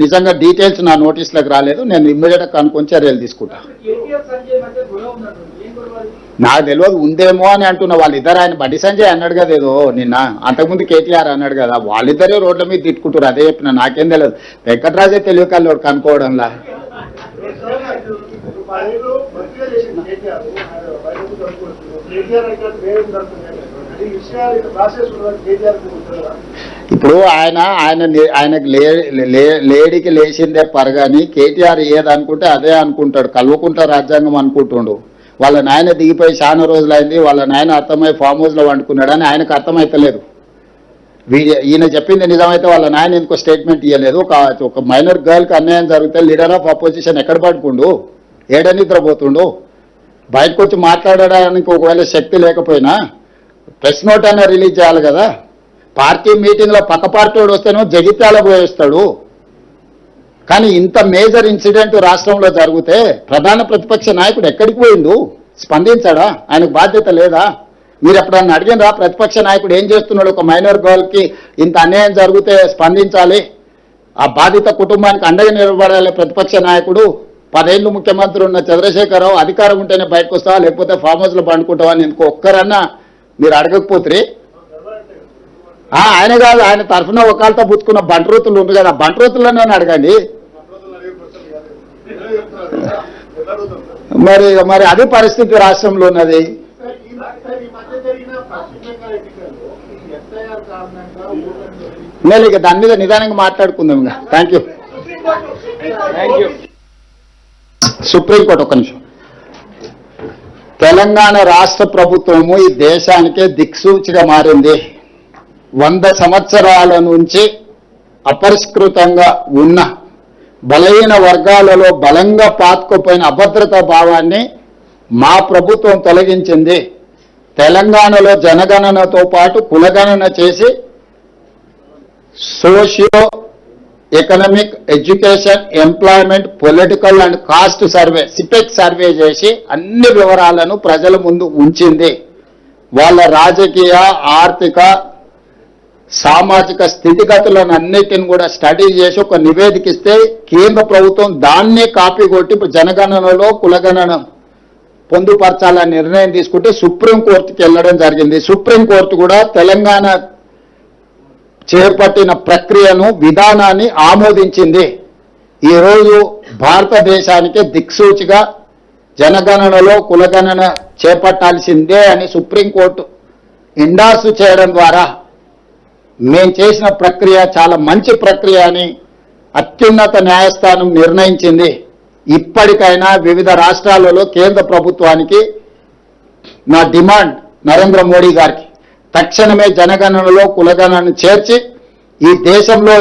A: నిజంగా డీటెయిల్స్ నా నోటీస్లోకి రాలేదు. నేను ఇమ్మీడియట్ గా కనుక్కొని చర్యలు తీసుకుంటాను.
D: కేటీఆర్ సంజయ్ మధ్య గొడవ ఉన్నట్టు ఏం గొడవ?
A: నాకు తెలియదు, ఉందేమో అని అంటున్నా. వాళ్ళిద్దరు ఆయన బండి సంజయ్ అన్నాడు కదా ఏదో నిన్న, అంతకుముందు కేటీఆర్ అన్నాడు కదా, వాళ్ళిద్దరే రోడ్ల మీద తిట్టుకుంటారు. అదే చెప్పిన, నాకేం తెలియదు. వెంకటరాజే తెలియకల్లోడు కనుక్కోవడంలా. ఇప్పుడు ఆయనకు లేడీకి లేచిందే పరగాని కేటీఆర్ ఏదనుకుంటే అదే అనుకుంటాడు. కలువకుంటా రాజ్యాంగం అనుకుంటుండు. వాళ్ళ నాయన దిగిపోయి చాలా రోజులైంది, వాళ్ళ నాయన అర్థమై ఫామ్ హౌస్లో వండుకున్నాడు అని ఆయనకు అర్థమైతలేదు. ఈయన చెప్పింది నిజమైతే వాళ్ళ నాయన ఎందుకో స్టేట్మెంట్ ఇవ్వలేదు. ఒక మైనర్ గర్ల్కి అన్యాయం జరిగితే లీడర్ ఆఫ్ అపోజిషన్ ఎక్కడ పడుకుండు, ఏడ నిద్రపోతుండు? బయటకు వచ్చి మాట్లాడడానికి ఒకవేళ శక్తి లేకపోయినా ప్రెస్ నోట్ అయినా రిలీజ్ చేయాలి కదా. పార్టీ మీటింగ్లో పక్క పార్టీ వాడు వస్తేనో జగిత్యాల పోయేస్తాడు. కానీ ఇంత మేజర్ ఇన్సిడెంట్ రాష్ట్రంలో జరిగితే ప్రధాన ప్రతిపక్ష నాయకుడు ఎక్కడికి పోయిండు? స్పందించాడా? ఆయనకు బాధ్యత లేదా? మీరు ఎప్పుడన్నా అడిగినరా ప్రతిపక్ష నాయకుడు ఏం చేస్తున్నాడు? ఒక మైనర్ గర్ల్కి ఇంత అన్యాయం జరిగితే స్పందించాలి, ఆ బాధిత కుటుంబానికి అండగా నిలబడాలి ప్రతిపక్ష నాయకుడు. 10 ఏళ్ళు ముఖ్యమంత్రి ఉన్న చంద్రశేఖరరావు అధికారం ఉంటేనే బయటకు వస్తావా లేకపోతే ఫామ్ హౌస్లో పండుకుంటావా అని ఎందుకు ఒక్కరన్నా మీరు అడగకపోతే? ఆయన కాదు, ఆయన తరఫున ఒకళ్ళతో పుచ్చుకున్న బంటరోతులు ఉంది కదా, బంటరోతులనే అడగండి. మరి అది పరిస్థితి రాష్ట్రంలో ఉన్నది. నేను ఇక దాని మీద నిదానంగా మాట్లాడుకుందాం. Thank you. సుప్రీంకోర్టు ఒక్క నిమిషం. తెలంగాణ రాష్ట్ర ప్రభుత్వము ఈ దేశానికే దిక్సూచిగా మారింది. 100 సంవత్సరాల నుంచి అపరిష్కృతంగా ఉన్న బలహీన వర్గాలలో బలంగా పాతుకుపోయిన అభద్రతా భావాన్ని మా ప్రభుత్వం తొలగించింది. తెలంగాణలో జనగణనతో పాటు కులగణన చేసి socio economic, education, employment, political and caste survey, సిపెక్ survey చేసి అన్ని వివరాలను ప్రజల ముందు ఉంచింది. వాళ్ళ రాజకీయ, ఆర్థిక, సామాజిక స్థితిగతులను అన్నిటిని కూడా స్టడీ చేసి ఒక నివేదిక ఇస్తే కేంద్ర ప్రభుత్వం దాన్నే కాపీ కొట్టి ఇప్పుడు జనగణనలో కులగణన పొందుపరచాలని నిర్ణయం తీసుకుంటే సుప్రీంకోర్టుకి వెళ్ళడం జరిగింది. సుప్రీంకోర్టు కూడా తెలంగాణ చేపట్టిన ప్రక్రియను, విధానాన్ని ఆమోదించింది. ఈరోజు భారతదేశానికి దిక్సూచిగా జనగణనలో కులగణన చేపట్టాల్సిందే అని సుప్రీంకోర్టు ఎండార్స్ చేయడం ద్వారా మేము చేసిన ప్రక్రియ చాలా మంచి ప్రక్రియ అని అత్యున్నత న్యాయస్థానం నిర్ణయించింది. ఇప్పటికైనా వివిధ రాష్ట్రాలలో కేంద్ర ప్రభుత్వానికి నా డిమాండ్ నరేంద్ర మోడీ గారికి తక్షణమే జనగణనలో కులగణనను చేర్చి ఈ దేశంలో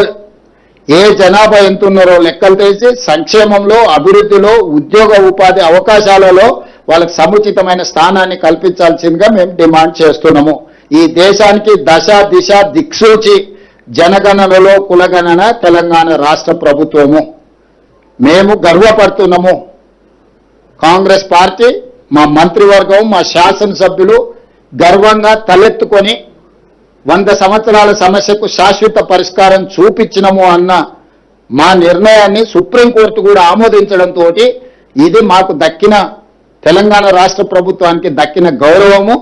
A: ఏ జనాభా ఎంతున్నారో లెక్కలు తీసి సంక్షేమంలో, అభివృద్ధిలో, ఉద్యోగ ఉపాధి అవకాశాలలో వాళ్ళకి సముచితమైన స్థానాన్ని కల్పించాల్సిందిగా మేము డిమాండ్ చేస్తున్నాము. ఈ దేశానికి దశ దిశ దిక్సూచి జనగణనలో కులగణన తెలంగాణ రాష్ట్ర ప్రభుత్వము. మేము గర్వపడుతున్నాము. కాంగ్రెస్ పార్టీ, మా మంత్రివర్గం, మా శాసనసభ్యులు గర్వంగా తలెత్తుకొని 100 సంవత్సరాల సమస్యకు శాశ్వత పరిష్కారం చూపించినము అన్న మా నిర్ణయాన్ని సుప్రీంకోర్టు కూడా ఆమోదించడంతో ఇది మాకు దక్కిన, తెలంగాణ రాష్ట్ర ప్రభుత్వానికి దక్కిన గౌరవము.